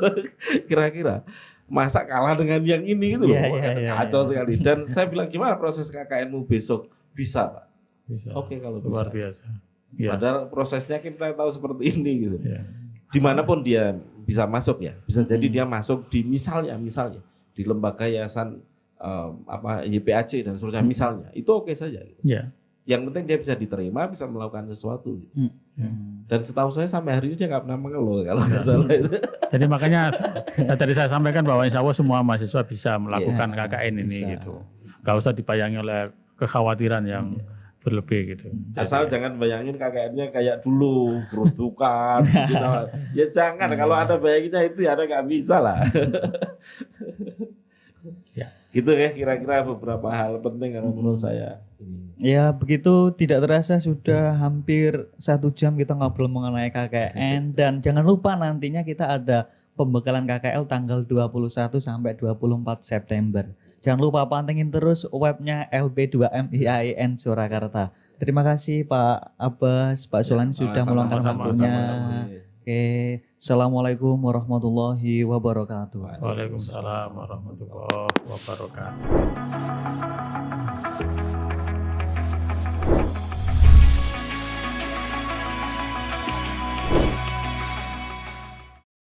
C: kira-kira masa kalah dengan yang ini gitu loh.
A: Iya,
C: Wah,
A: iya,
C: kacau
A: iya.
C: sekali. Dan saya bilang gimana proses KKN-mu besok? Bisa Pak.
B: Bisa.
C: Oke kalau
B: Luar
C: bisa.
B: biasa. Ya.
C: Padahal prosesnya kita tahu seperti ini gitu.
B: Ya.
C: Dimanapun dia bisa masuk ya, bisa jadi dia masuk di misalnya di lembaga yayasan YPAC dan seterusnya misalnya, itu oke saja. Gitu.
B: Ya.
C: Yang penting dia bisa diterima, bisa melakukan sesuatu. Gitu. Dan setahu saya sampai hari ini dia nggak pernah mengeluh kalau nggak salah itu.
B: Jadi makanya tadi saya sampaikan bahwa insya Allah semua mahasiswa bisa melakukan KKN ini
A: bisa.
B: gitu. Gak usah dibayangi oleh kekhawatiran yang berlebih gitu.
C: Asal jangan bayangin KKN-nya kayak dulu berutukan. Gitu. Ya jangan, kalau ada bayanginnya itu ya ada nggak bisa lah.
B: Ya.
C: Gitu ya kira-kira beberapa hal penting kalau menurut saya.
A: Ya begitu tidak terasa sudah hampir 1 jam kita ngobrol mengenai KKN dan jangan lupa nantinya kita ada pembekalan KKL tanggal 21 sampai 24 September. Jangan lupa pantengin terus webnya LB2MIAIN Surakarta. Terima kasih Pak Abbas, Pak Sulani sudah meluangkan waktunya. Oke, Assalamualaikum warahmatullahi wabarakatuh.
B: Waalaikumsalam warahmatullahi wabarakatuh.